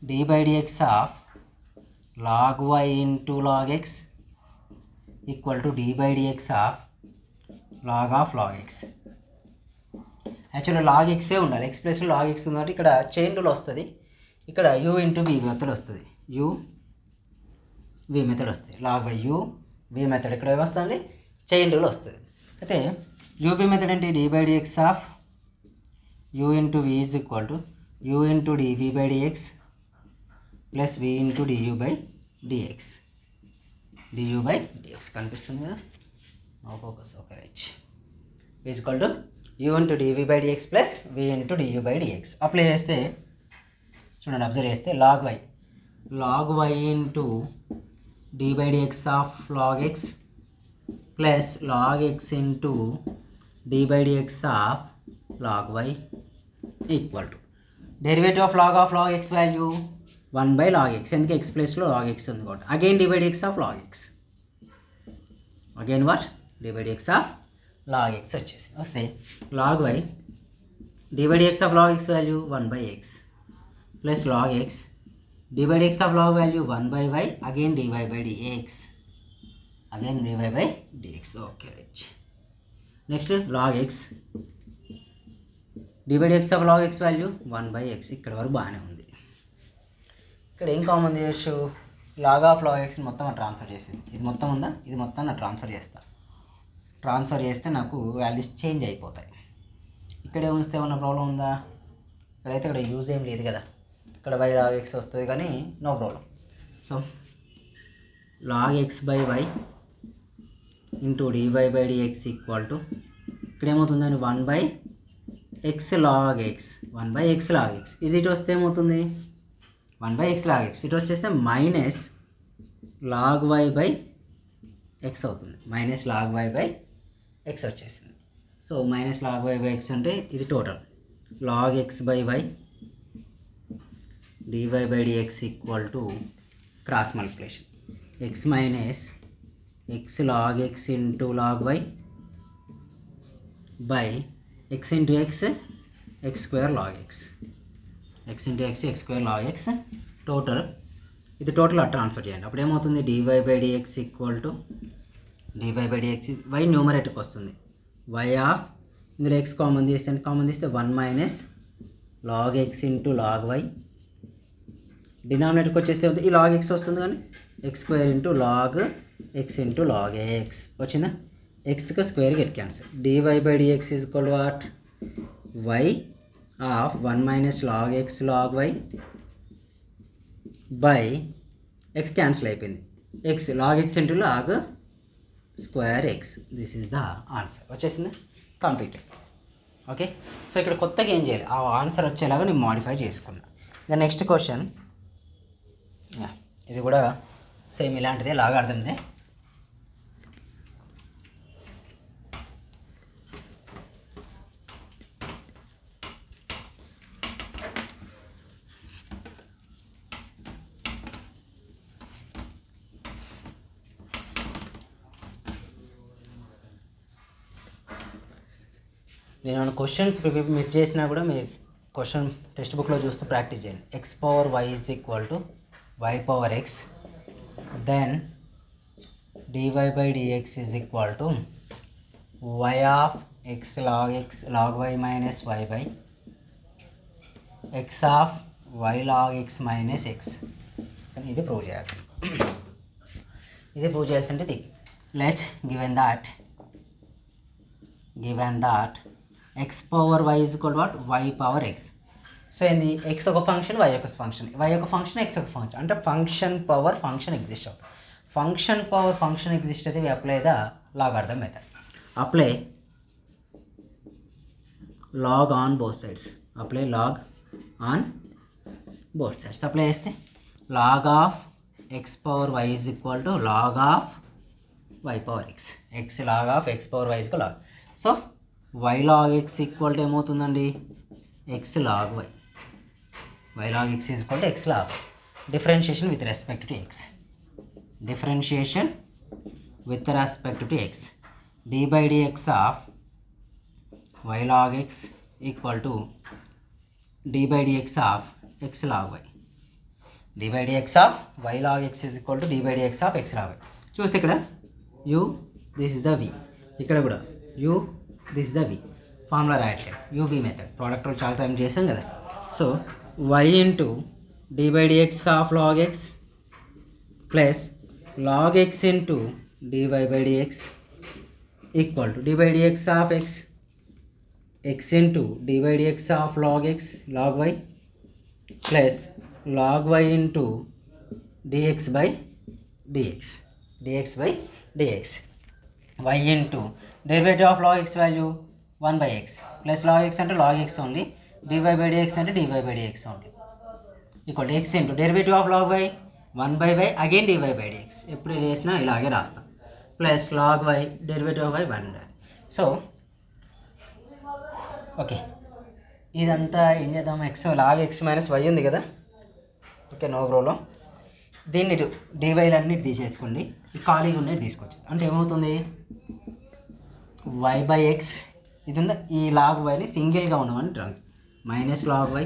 dy/dx of log y into log x equal to dy/dx of log x. యాక్చువల్గా log x ఉండాలి, x ప్లస్లో log x ఉంది కాబట్టి ఇక్కడ చైన్ రూల్ వస్తుంది. ఇక్కడ u ఇంటూ v మెథడ్ వస్తుంది, u v మెథడ్ వస్తుంది. log y u v method ఇక్కడ ఏమొస్తుంది, చైన్ రూల్ వస్తుంది. అయితే u v మెథడ్ అంటే dy/dx of u into v is equal to u into dv/dx plus v into du/dx. du/dx కనిపిస్తుంది కదా, no focus. Okay right, is equal to u into dv/dx plus v into du/dx. Apply చేస్తే చూడండి, observe చేస్తే log y into d/dx of log x plus log x into d/dx of log y equal to derivative of log x value 1/log x, ఎందుకు x ప్లస్లో log x ఉంది కాబట్టి. Again d/dx of log x, again what, d/dx of log x వచ్చేసి వస్తే log y d/dx of log x value 1/x plus log x d/dx of log value 1/y, again dy/dx, again dy/dx. Okay right. Next log x d/dx of log x value 1/x. ఇక్కడ వరకు బాగానే ఉంది. ఇక్కడ ఏం common చేయొచ్చు, log of log x మొత్తం transfer చేసింది. ఇది మొత్తం ఉందా, ఇది మొత్తం నా ట్రాన్స్ఫర్ చేస్తా. ట్రాన్స్ఫర్ చేస్తే నాకు వాల్యూస్ చేంజ్ అయిపోతాయి. ఇక్కడే ఉంచితే ఏమన్నా ప్రాబ్లం ఉందా? ఇక్కడైతే ఇక్కడ యూజ్ ఏం లేదు కదా, ఇక్కడ y log x వస్తుంది కానీ no problem. So log x by y into dy by dx equal to ఇక్కడ ఏమవుతుందని 1 by x log x, 1 by x log x. ఇది ఇటు వస్తే ఏమవుతుంది 1 by x log x, ఇటు వచ్చేస్తే minus log y by x అవుతుంది, minus log y by x వచ్చేసింది. So minus log y by x అంటే ఇది total log x by y dy by dx equal to cross multiplication x minus x log x into log y by x into x x square log x, x into x x square log x total. ఇది total transfer చేయండి, అప్పుడు ఏమవుతుంది dy by dx equal to dy by dx y న్యూమరేటర్కి వస్తుంది y of ఇందులో x common తీస్తే 1 minus log x into log y, డినామినేటర్కి వచ్చేస్తే ఈ log x వస్తుంది కానీ x square into log x into log x వచ్చిందా, ఎక్స్కి square get cancel. dy by dx is equal what y of 1 minus log x log y by x cancel అయిపోయింది, x log x into log square x. This is the answer. వచ్చేసింది complete. Okay, so ఇక్కడ కొత్తగా ఏం చేయాలి, ఆ answer వచ్చేలాగా నేను modify చేసుకున్నా. ఇక నెక్స్ట్ క్వశ్చన్, ఇది కూడా సేమ్ ఇలాంటిదే, లాగార్థందే. నేను క్వశ్చన్స్ మిస్ చేసినా కూడా మీరు క్వశ్చన్ టెక్స్ట్ బుక్లో చూస్తూ ప్రాక్టీస్ చేయండి. x power y is equal to y power x, then dy by dx is equal to y of x log y minus y by x of y log x minus x. ఇది prove చేయాల్సింది, ఇది prove చేయాల్సింది. ఇది let given that x power y is equal to what y power x. So ఏంది, x ఒక function y ఒక function, y ఒక function x ఒక ఫంక్షన్, అంటే ఫంక్షన్ పవర్ ఫంక్షన్ ఎగ్జిస్ట్ అవుతుంది. ఫంక్షన్ పవర్ ఫంక్షన్ ఎగ్జిస్ట్ అయితే we apply the logarithm method. Apply log on both sides, apply log on both sides. Apply చేస్తే log of x power y is equal to log of y power x, x log of x power y is equal log. So y log x equal to ఏమవుతుందండి x log y, y log x is equal to x log y. Differentiation with respect to x, differentiation with respect to x, d by dx of y log x equal to d by dx of x log y, d by dx of y log x is equal to d by dx of x log y. చూస్తే ఇక్కడ u, this is the v, ఇక్కడ కూడా u, this is the v. Formula రాయట్లేదు, uv method product rule చాలా time చేసాం కదా. So y into d by dx of log x plus log x into dy by dx equal to d by dx of x, x into dy by dx of log x log y plus log y into dx by dx, dx by dx, y into derivative of log x value 1 by x plus log x అంటే log x only, dy by dx అంటే dy by dx only, equal x into derivative of log y 1 by y again dy by dx. ఎప్పుడు చేసినా ఇలాగే రాస్తాం, plus log y derivative of y 1. So okay, ఇదంతా ఏం చేద్దాం, x log x minus y ఉంది కదా, ఓకే నో ప్రాబ్లం. దీన్ని డీవైలన్నీ తీసేసుకోండి, ఈ ఖాళీగా ఉండేది తీసుకోవచ్చు. అంటే ఏమవుతుంది y బై ఎక్స్, ఇది ఉందా, ఈ లాగ్ వైని సింగిల్గా ఉన్నామని ట్రాన్స్, minus log y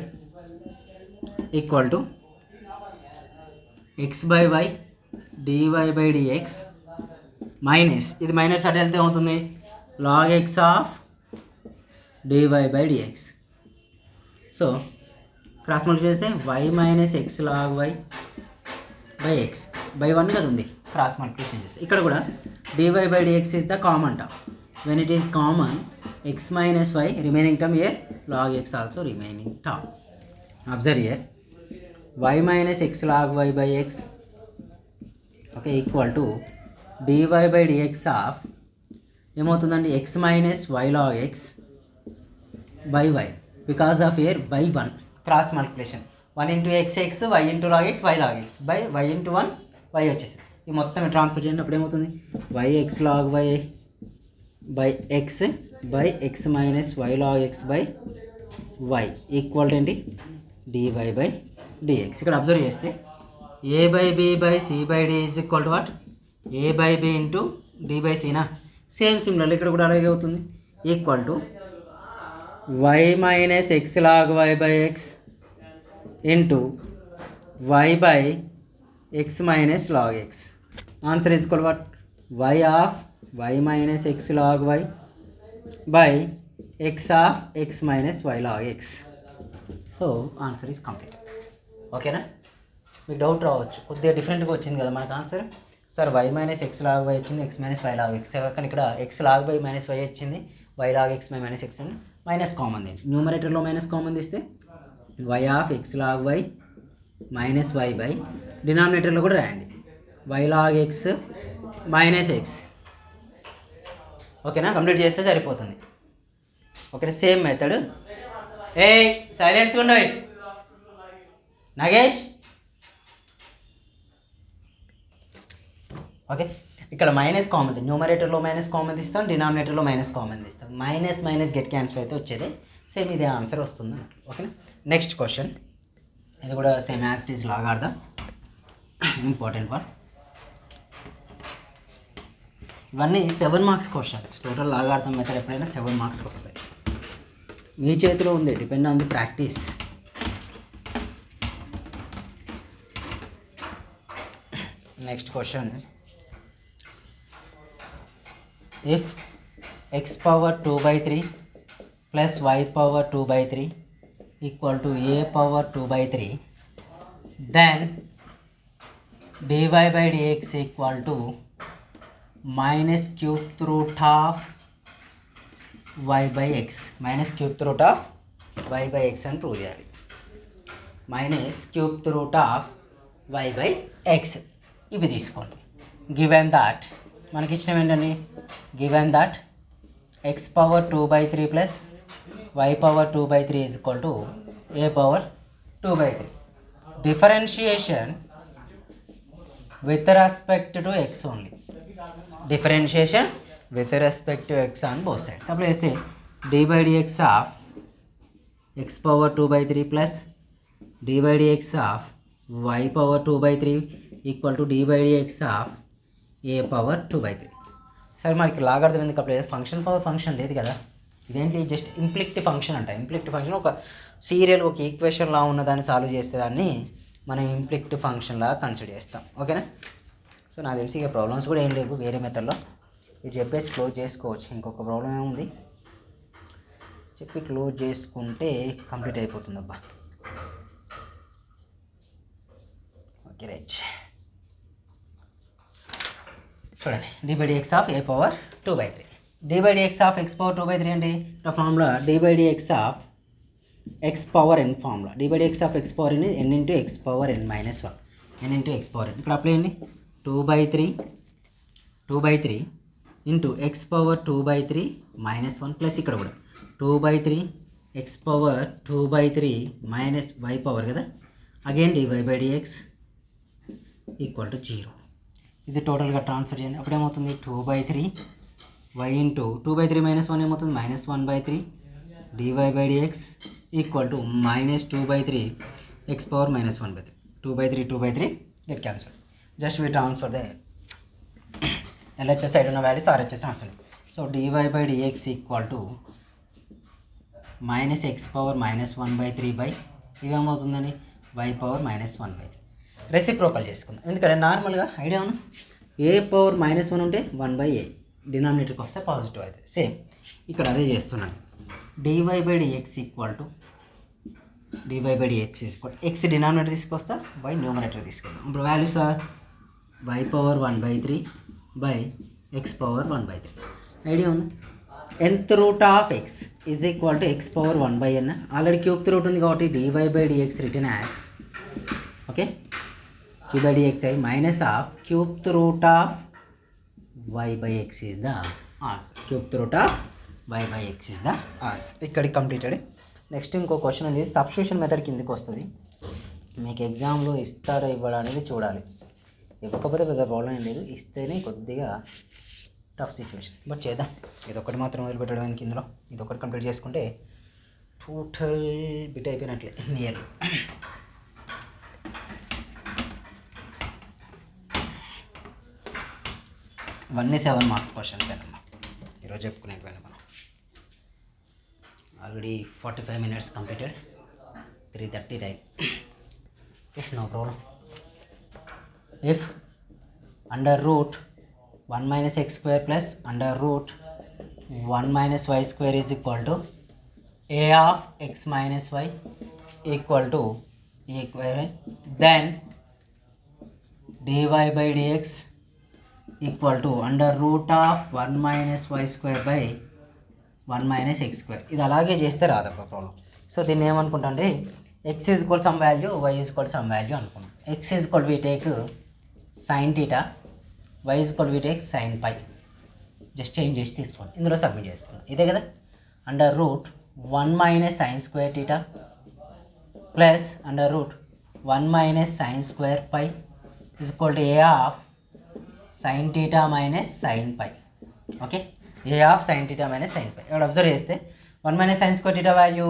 equal to x by y dy by dx minus, ఇది మైనస్ అటు వెళ్తే ఏమవుతుంది log x of dy by dx. So cross multiply చేస్తే y minus x log y by x by 1 కదా ఉంది, క్రాస్ మల్టిప్లికేషన్ చేస్తే ఇక్కడ కూడా dy by dx is the common term. when it is common x minus y remaining term here log x also remaining term. Observe here y minus x log y by x okay equal to dy by dx of ఏమవుతుందండి x minus y log x by y because of here by 1 cross multiplication 1 into x x y into log x y log x by y into 1 y వచ్చేసి ఈ మొత్తం transfer చేయండి అప్పుడు ఏమవుతుంది y x log y by x by x minus y log x by y equal to ఏంటి dy by dx. ఇక్కడ observe చేస్తే a by b by c by d is equal to what a by b into d by c నా same similarly ఇక్కడ కూడా అలాగే అవుతుంది equal to y minus x log y by x into y by x minus log x. Answer is equal to what y of y minus x log y by x of x minus y log x. So answer is complete. ఓకేనా మీకు doubt రావచ్చు కొద్దిగా డిఫరెంట్గా వచ్చింది కదా మనకు answer sir y minus x log y వచ్చింది x minus y log x కానీ ఇక్కడ x log y minus y వచ్చింది y log x minus x ఉంది మైనస్ కామన్ ది న్యూమరేటర్లో మైనస్ కామన్ తీస్తే y of x log y minus y by డినామినేటర్లో కూడా రాయండి y log x minus x. ఓకేనా కంప్లీట్ చేస్తే సరిపోతుంది. Okay same method. ఏ సైలెంట్స్గా ఉండవు నాగేష్. ఓకే ఇక్కడ మైనస్ కామన్ న్యూమరేటర్లో మైనస్ కామన్ తీస్తాం డినామినేటర్లో మైనస్ కామన్ తీస్తాం మైనస్ మైనస్ గెట్ క్యాన్సిల్ అయితే వచ్చేది సేమ్ ఇదే ఆన్సర్ వస్తుంది అన్నట్టు. ఓకేనా నెక్స్ట్ క్వశ్చన్ ఇది కూడా same as it is logarithm important one. ఇవన్నీ 7 marks questions total logarithm method ఎప్పుడైనా 7 మార్క్స్కి వస్తాయి. మీ చేతిలో ఉంది depend on the practice. Next question if x power 2 by 3 plus y power 2 by 3 equal to a power 2 by 3 then dy by dx equal to minus cube root of y by x minus cube root of y by x అని prove చేయాలి. Minus cube root of y by x ఇవి తీసుకోండి. Given that మనకి ఇచ్చిన ఏంటండి given that x power 2 by 3 plus y power 2 by 3 is equal to a power 2 by 3. Differentiation with respect to x only. Differentiation with respect to x on both sides. అప్పుడు వేస్తే d by dx of x power 2 by 3 plus d by dx of y power 2 by 3 equal to d by dx of a power 2 by 3. సరే మనకి లాగార్థం ఎందుకు అప్పుడు function power function లేదు కదా ఇదేంటి just ఇంప్లిక్ట్ function అంట. ఇంప్లిక్ట్ ఫంక్షన్ ఒక సీరియల్ ఒక ఈక్వేషన్లా ఉన్నదాన్ని సాల్వ్ చేస్తే దాన్ని మనం ఇంప్లిక్ట్ ఫంక్షన్లా కన్సిడర్ చేస్తాం. ఓకేనా సో నాకు తెలిసి ఇక ప్రాబ్లమ్స్ కూడా ఏం లేవు వేరే మెథడ్లో ఇది చెప్పేసి క్లోజ్ చేసుకోవచ్చు. ఇంకొక ప్రాబ్లం ఏముంది చెప్పి క్లోజ్ చేసుకుంటే కంప్లీట్ అయిపోతుంది అబ్బా. ఓకే రైట్ చూడండి d by dx of a power 2 by 3 d by dx of x power 2 by 3 అంటే ఆ formula d by dx of x power n formula d by dx of x power n n into x power n minus 1 n into x power n. ఇక్కడ apply చేయండి 2 by 3 into x power 2 by 3 minus 1 plus ఇక్కడ కూడా 2 by 3 x power 2 by 3 minus y power కదా again dy by dx equal to 0. ఇది టోటల్గా transfer చేయండి అప్పుడు ఏమవుతుంది 2 by 3 y into 2 by 3 minus 1 ఏమవుతుంది minus 1 by 3 dy by dx equal to minus 2 by 3 x power minus 1 by 3 2 by 3 2 by 3 get cancel. Just we transfer the LHS side ఉన్న values RHS transfer. So dy by dx equal to minus x power minus 1 by 3 by ఇవేమవుతుందని y power minus 1 by 3 reciprocal చేసుకుందాం. ఎందుకంటే నార్మల్గా idea ఉంది ఏ power minus 1 ఉంటే 1 by a డినామినేటర్కి వస్తే positive అయితే same ఇక్కడ అదే చేస్తున్నాను. dy by dx equal to dy by dx equal x denominator తీసుకొస్తా y న్యూమరేటర్ తీసుకెళ్తాం. ఇప్పుడు values y power 1 by 3 by x power 1 by 3 idea ఉంది. nth root of X is equal to x power 1/n. Already cube root ఉంది కాబట్టి dy/dx return as okay q/dx minus of cube root of y/x is the answer. Cube root of y/x is the answer. ఇక్కడికి completed. Next ఇంకో question ఉంది, substitution method కిందకి వస్తుంది. మీకు ఎగ్జామ్లో ఇస్తారా ఇవ్వడా అనేది చూడాలి. ఇవ్వకపోతే పెద్ద ప్రాబ్లం ఏం లేదు, ఇస్తేనే కొద్దిగా టఫ్ సిచ్యువేషన్. బట్ చేద్దాం. ఇదొక్కటి మాత్రం వదిలిపెట్టడం ఎందుకు ఇందులో, ఇదొక్కటి కంప్లీట్ చేసుకుంటే టోటల్ బిట్ అయిపోయినట్లే నియర్లీ. ఇవన్నీ 7 మార్క్స్ క్వశ్చన్స్ అన్నమాట ఈరోజు చెప్పుకునేటువంటి మనం. Already 45 minutes completed, 3:30 time. Okay, no problem. If under root 1 minus x square plus under root 1 minus y square is equal to a of x minus y equal to equivalent, then dy by dx equal to under root of 1 minus y square by 1 minus x square. ఇది అలాగే చేస్తే రాదబ్బా problem. So దీన్ని ఏమనుకుంటా అంటే x is equal some value, y is equal some value అనుకుంటాం. x is equal we take sin theta, y is equal we take sin pi. Just change చేసి తీసుకోండి, ఇందులో submit చేసుకున్నాం. ఇదే కదా under root 1 minus sin square theta plus under root 1 minus sin square pi is equal to a of sin theta minus sin pi. Okay, a of sin theta minus sin pi. ఇక్కడ observe చేస్తే 1 minus sin square theta value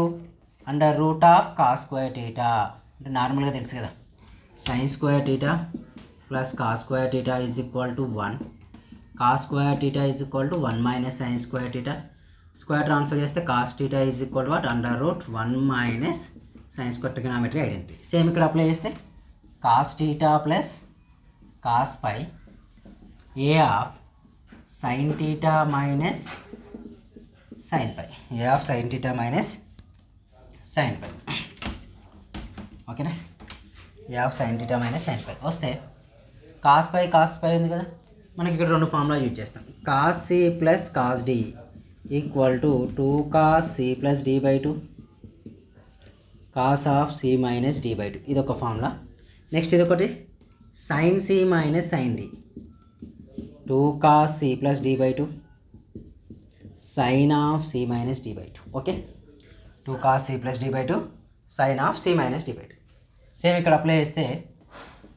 under root of cos square theta అంటే నార్మల్గా తెలుసు కదా, sin square theta plus cos square theta is equal to 1, cos square theta is equal to 1 minus sin square theta. Square transfer చేస్తే cos theta is equal to what under root 1 minus sin square trigonometry identity. Same ఇక్కడ apply చేస్తే cos theta plus cos pi A of sin theta minus sin pi, A of sin theta minus sin pi. ఓకేనా, A of sin theta minus sin pi వస్తే cos pi ఉంది కదా, మనకి ఇక్కడ రెండు formula use చేస్తాం. Cos C plus cos D equal to 2 cos C plus D by 2 cos of C minus D by 2. ఇది ఒక ఫార్ములా. నెక్స్ట్ ఇది ఒకటి sign C minus sine d, 2 cos C plus D by 2 sign of C minus D by 2. Okay, 2 cos C plus D by 2 sign of C minus D by 2. Same ఇక్కడ apply చేస్తే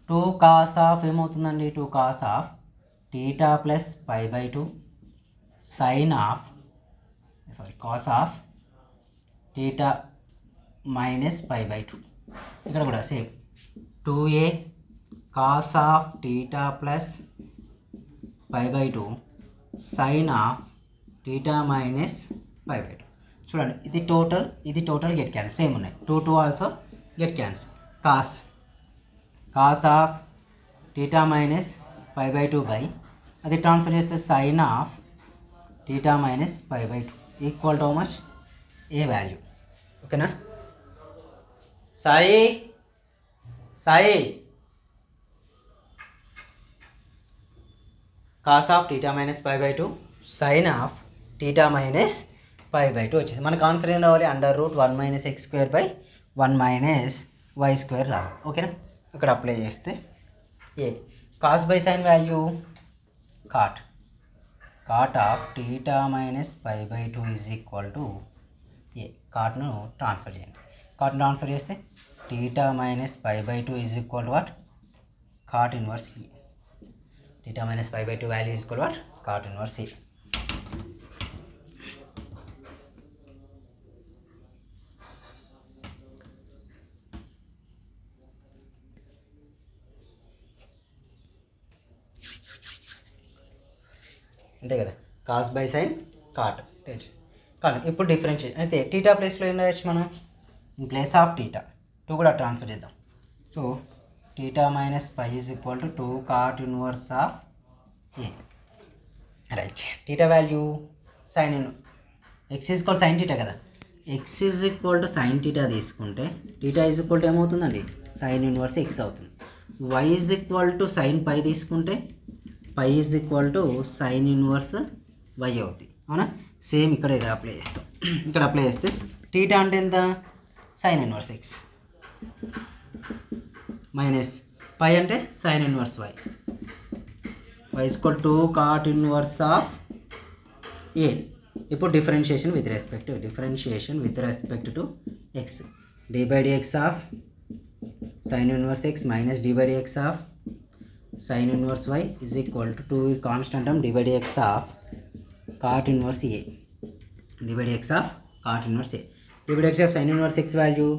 2 cos of ఏమవుతుందండి, 2 cos of theta plus pi by 2 sign of cos of theta minus pi by 2. ఇక్కడ కూడా same 2a cos of theta plus pi by 2 sign of theta minus pi by 2. చూడండి, ఇది total get cancel, same ఉన్నాయి. 2 also get cancel. Cos of theta minus pi by 2 by అది transfer చేస్తే sin of theta minus pi by 2 equal to much A value. ఓకేనా, సాయి cos of theta minus pi by 2 sign of theta minus pi by 2 వచ్చింది. మనకు answer ఏం రావాలి, under root 1 minus x square by 1 minus y square రావాలి. ఓకేనా, ఇక్కడ apply చేస్తే A cos by sin value cot of theta minus pi by 2 is equal to A. కాట్ను transfer చేయండి, కాట్ను ట్రాన్స్ఫర్ చేస్తే theta minus pi by 2 is equal to what cot inverse ఈ. Theta minus pi by 2 value is equal what cot inverse ఈ. అంతే కదా, cos by sin cot cot. ఇప్పుడు differentiate అయితే టీటా ప్లేస్లో ఏం రాయొచ్చు మనం, ఇన్ ప్లేస్ ఆఫ్ టీటా 2 కూడా ట్రాన్స్ఫర్ చేద్దాం. So theta minus pi is equal to 2 cot inverse of A. Right, theta value sin x is equal sin theta కదా, x is equal to sin theta తీసుకుంటే theta is equal to ఏమవుతుందండి, sin inverse x అవుతుంది. Y is equal to sin pi తీసుకుంటే pi is equal to sin inverse y అవుతుంది. అవునా, same ఇక్కడ ఇది apply చేస్తాం. ఇక్కడ అప్లై చేస్తే టీటా అంటే ఎంత, sin inverse x minus pi అంటే sin inverse y, y is equal to cot inverse of A. ఇప్పుడు differentiation with respect to x, d by dx of sin inverse x minus D by dx of sin inverse y is equal to 2 constant d by dx of cot inverse A, d by dx of cot inverse A. d by dx of sin inverse x value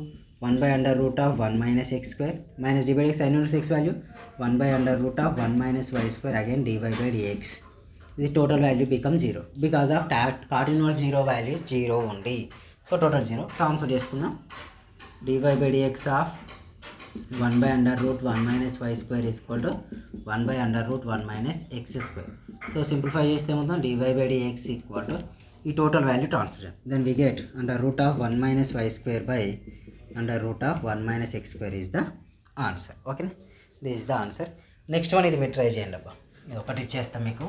1 by under root of 1 minus x square minus d by dx sin inverse x value 1 by under root of 1 minus y square again dy by dx. The total value becomes 0 because of cot inverse 0 value is 0 only. So total 0. Transfer చేసుకుందాం. dy by dx of 1 by under root 1 minus y square is equal to 1 by under root 1 minus x square. So simplify చేస్తే మొత్తం dy by dx equal to ఈ total value transfer. Then we get under root of 1 minus y square by under root of 1 minus x square is the answer. Okay, this is the answer. Next one ఇది మీరు try చేయండి అబ్బా, ఇది ఒకటి ఇచ్చేస్తాం మీకు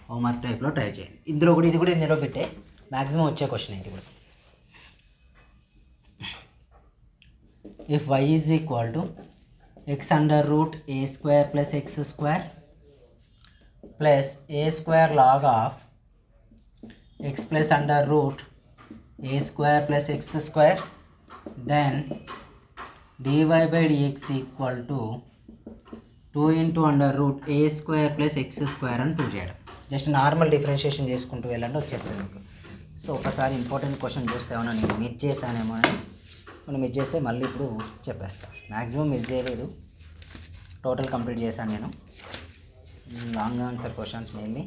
homework టైప్లో try చేయండి. ఇందులో కూడా ఇది కూడా ఇందులో పెట్టే మ్యాక్సిమం వచ్చే క్వశ్చన్ ఇది కూడా. If y is equal to x under root a square plus x square plus a square log of x plus under root a square plus x square, then dy by dx equal to 2 into under root a square plus x square అని prove చేయడం. Just normal differentiation చేసుకుంటూ వెళ్ళండి వచ్చేస్తుంది మీకు. So ఒకసారి important question చూస్తే ఏమన్నా నేను మిస్ చేశానేమో అని, మనం మిస్ చేస్తే మళ్ళీ ఇప్పుడు చెప్పేస్తాను. మ్యాక్సిమం మిస్ చేయలేదు, టోటల్ కంప్లీట్ చేశాను నేను. Long answer questions mainly.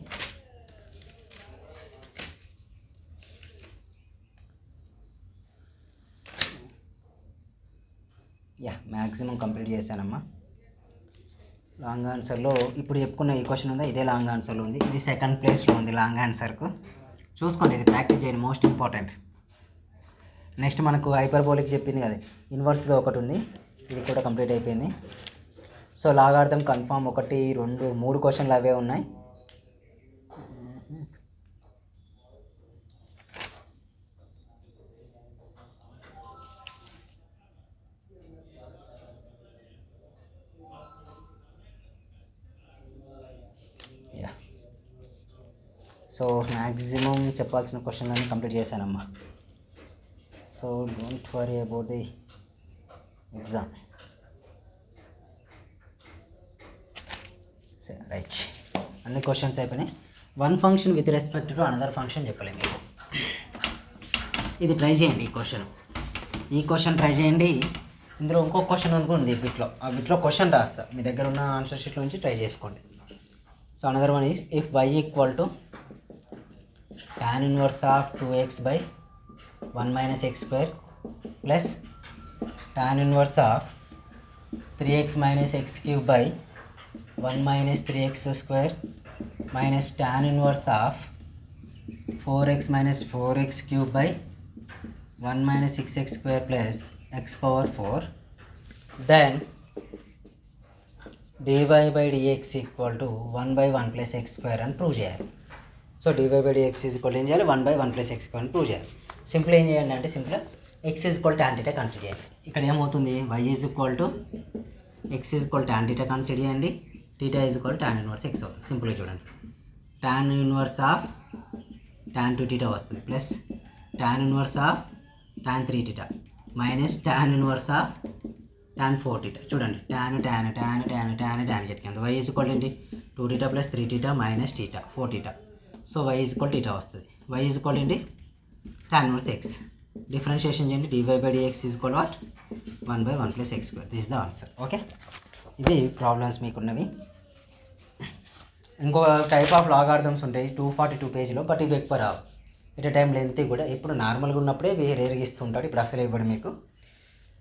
Maximum complete చేశానమ్మా. లాంగ్ ఆన్సర్లో ఇప్పుడు చెప్పుకున్న ఈ క్వశ్చన్ ఉందా, ఇదే లాంగ్ ఆన్సర్లో ఉంది. ఇది సెకండ్ ప్లేస్లో ఉంది లాంగ్ ఆన్సర్కు. చూసుకోండి, ఇది ప్రాక్టీస్ చేయండి, మోస్ట్ ఇంపార్టెంట్. నెక్స్ట్ మనకు హైపర్బోలిక్ చెప్పింది కదా, ఇన్వర్స్గా ఒకటి ఉంది, ఇది కూడా కంప్లీట్ అయిపోయింది. సో లాగార్థం కన్ఫామ్ 1 2 3 క్వశ్చన్లు అవే ఉన్నాయి. సో మ్యాక్సిమం చెప్పాల్సిన క్వశ్చన్లన్నీ కంప్లీట్ చేశానమ్మా. So don't worry about the exam. సరే రైట్, అన్ని క్వశ్చన్స్ అయిపోయినాయి. One function with respect to another function చెప్పలేము మీకు. ఇది ట్రై చేయండి, ఈ క్వశ్చన్ ట్రై చేయండి. ఇందులో ఇంకొక క్వశ్చన్ ఉంది బిట్లో, ఆ బిట్లో క్వశ్చన్ రాస్తా, మీ దగ్గర ఉన్న ఆన్సర్ షీట్లో నుంచి ట్రై చేసుకోండి. So another one is if y equal to tan inverse of 2x by 1 minus x square plus tan inverse of 3x minus x cube by 1 minus 3x square minus tan inverse of 4x minus 4x cube by 1 minus 6x square plus x power 4, then dy by dx equal to 1 by 1 plus x square అని prove చేయాలి. సో dy by dx is equal ఏం చేయాలి, 1 by 1 plus x square prove చేయాలి. Simple ఏం చేయాలి అంటే simple x is equal tan θ consider చేయాలి. ఇక్కడ ఏమవుతుంది, y is equal to x is equal tan θ consider చేయండి, θ is equal tan inverse x అవుతుంది. సింపుల్గా చూడండి, tan ఇన్వర్స్ ఆఫ్ tan 2θ వస్తుంది plus tan inverse of tan 3θ minus tan inverse of tan 4θ. చూడండి tan చెట్టుకుంది. y ఈజ్ ఈక్వల్ ఏంటి, 2θ plus 3θ minus θ 4θ. సో y is equal θ వస్తుంది. y ఈజ్ ఈక్వల్ ఏంటి, tan ఇన్వర్స్ x. డిఫరెన్షియేషన్ చేయండి, dy by dx is equal what, 1 by 1 plus x square. This is the answer. Okay, ఇవి problems మీకున్నవి. ఇంకో type of లాగార్థమ్స్ ఉంటాయి 242 పేజీలో, బట్ ఇవి ఎక్కువ రావు. ఎట్ టైం లెంత్ కూడా ఇప్పుడు నార్మల్గా ఉన్నప్పుడే రేరుగా ఇస్తుంటాడు, ఇప్పుడు అసలు ఇవ్వడు మీకు.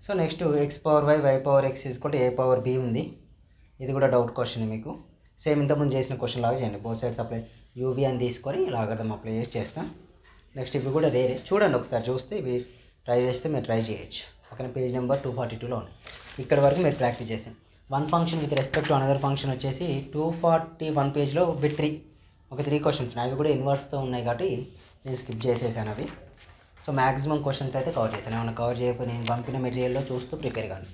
So next x power y, y power x is equal to a power b ఉంది. ఇది కూడా డౌట్ క్వశ్చన్ మీకు. సేమ్ ఇంతకుముందు చేసిన క్వశ్చన్ లాగా చేయండి, బోత్ సైడ్స్ అప్లై యూవీ అని తీసుకొని లాగార్థం అప్లై చేసి చేస్తాం. నెక్స్ట్ ఇవి కూడా రేరే చూడండి, ఒకసారి చూస్తే ఇవి ట్రై చేస్తే మీరు ట్రై చేయొచ్చు. ఓకే, పేజ్ నెంబర్ 242లో ఉంది. ఇక్కడ వరకు మీరు ప్రాక్టీస్ చేసాను. One function with respect to another function వచ్చేసి 241 పేజ్లో బిట్ 3 ఒక 3 క్వశ్చన్స్ ఉన్నాయి. అవి కూడా ఇన్వర్స్తో ఉన్నాయి కాబట్టి నేను స్కిప్ చేసేసాను అవి. సో మ్యాక్సిమం క్వశ్చన్స్ అయితే కవర్ చేశాను. ఏమైనా కవర్ చేయకపోతే నేను పంపిన మెటీరియల్లో చూస్తూ ప్రిపేర్ కాదు.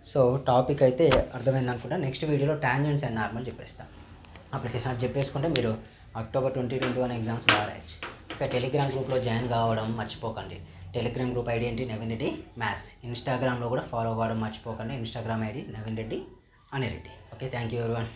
సో టాపిక్ అయితే అర్థమైంది అనుకుంటా. నెక్స్ట్ వీడియోలో టాంజెంట్స్ అండ్ నార్మల్ చెప్పేస్తాను. అప్లికేషన్ అది చెప్పేసుకుంటే మీరు అక్టోబర్ 2021 ఎగ్జామ్స్ బాగా రాయొచ్చు. ఇక టెలిగ్రామ్ గ్రూప్లో జాయిన్ కావడం మర్చిపోకండి. టెలిగ్రామ్ గ్రూప్ ఐడి ఏంటి? నవీన్ రెడ్డి మ్యాథ్స్. ఇన్స్టాగ్రామ్లో కూడా ఫాలో కావడం మర్చిపోకండి. Instagram ID Naveen Reddy Anireddy. Okay, thank you everyone.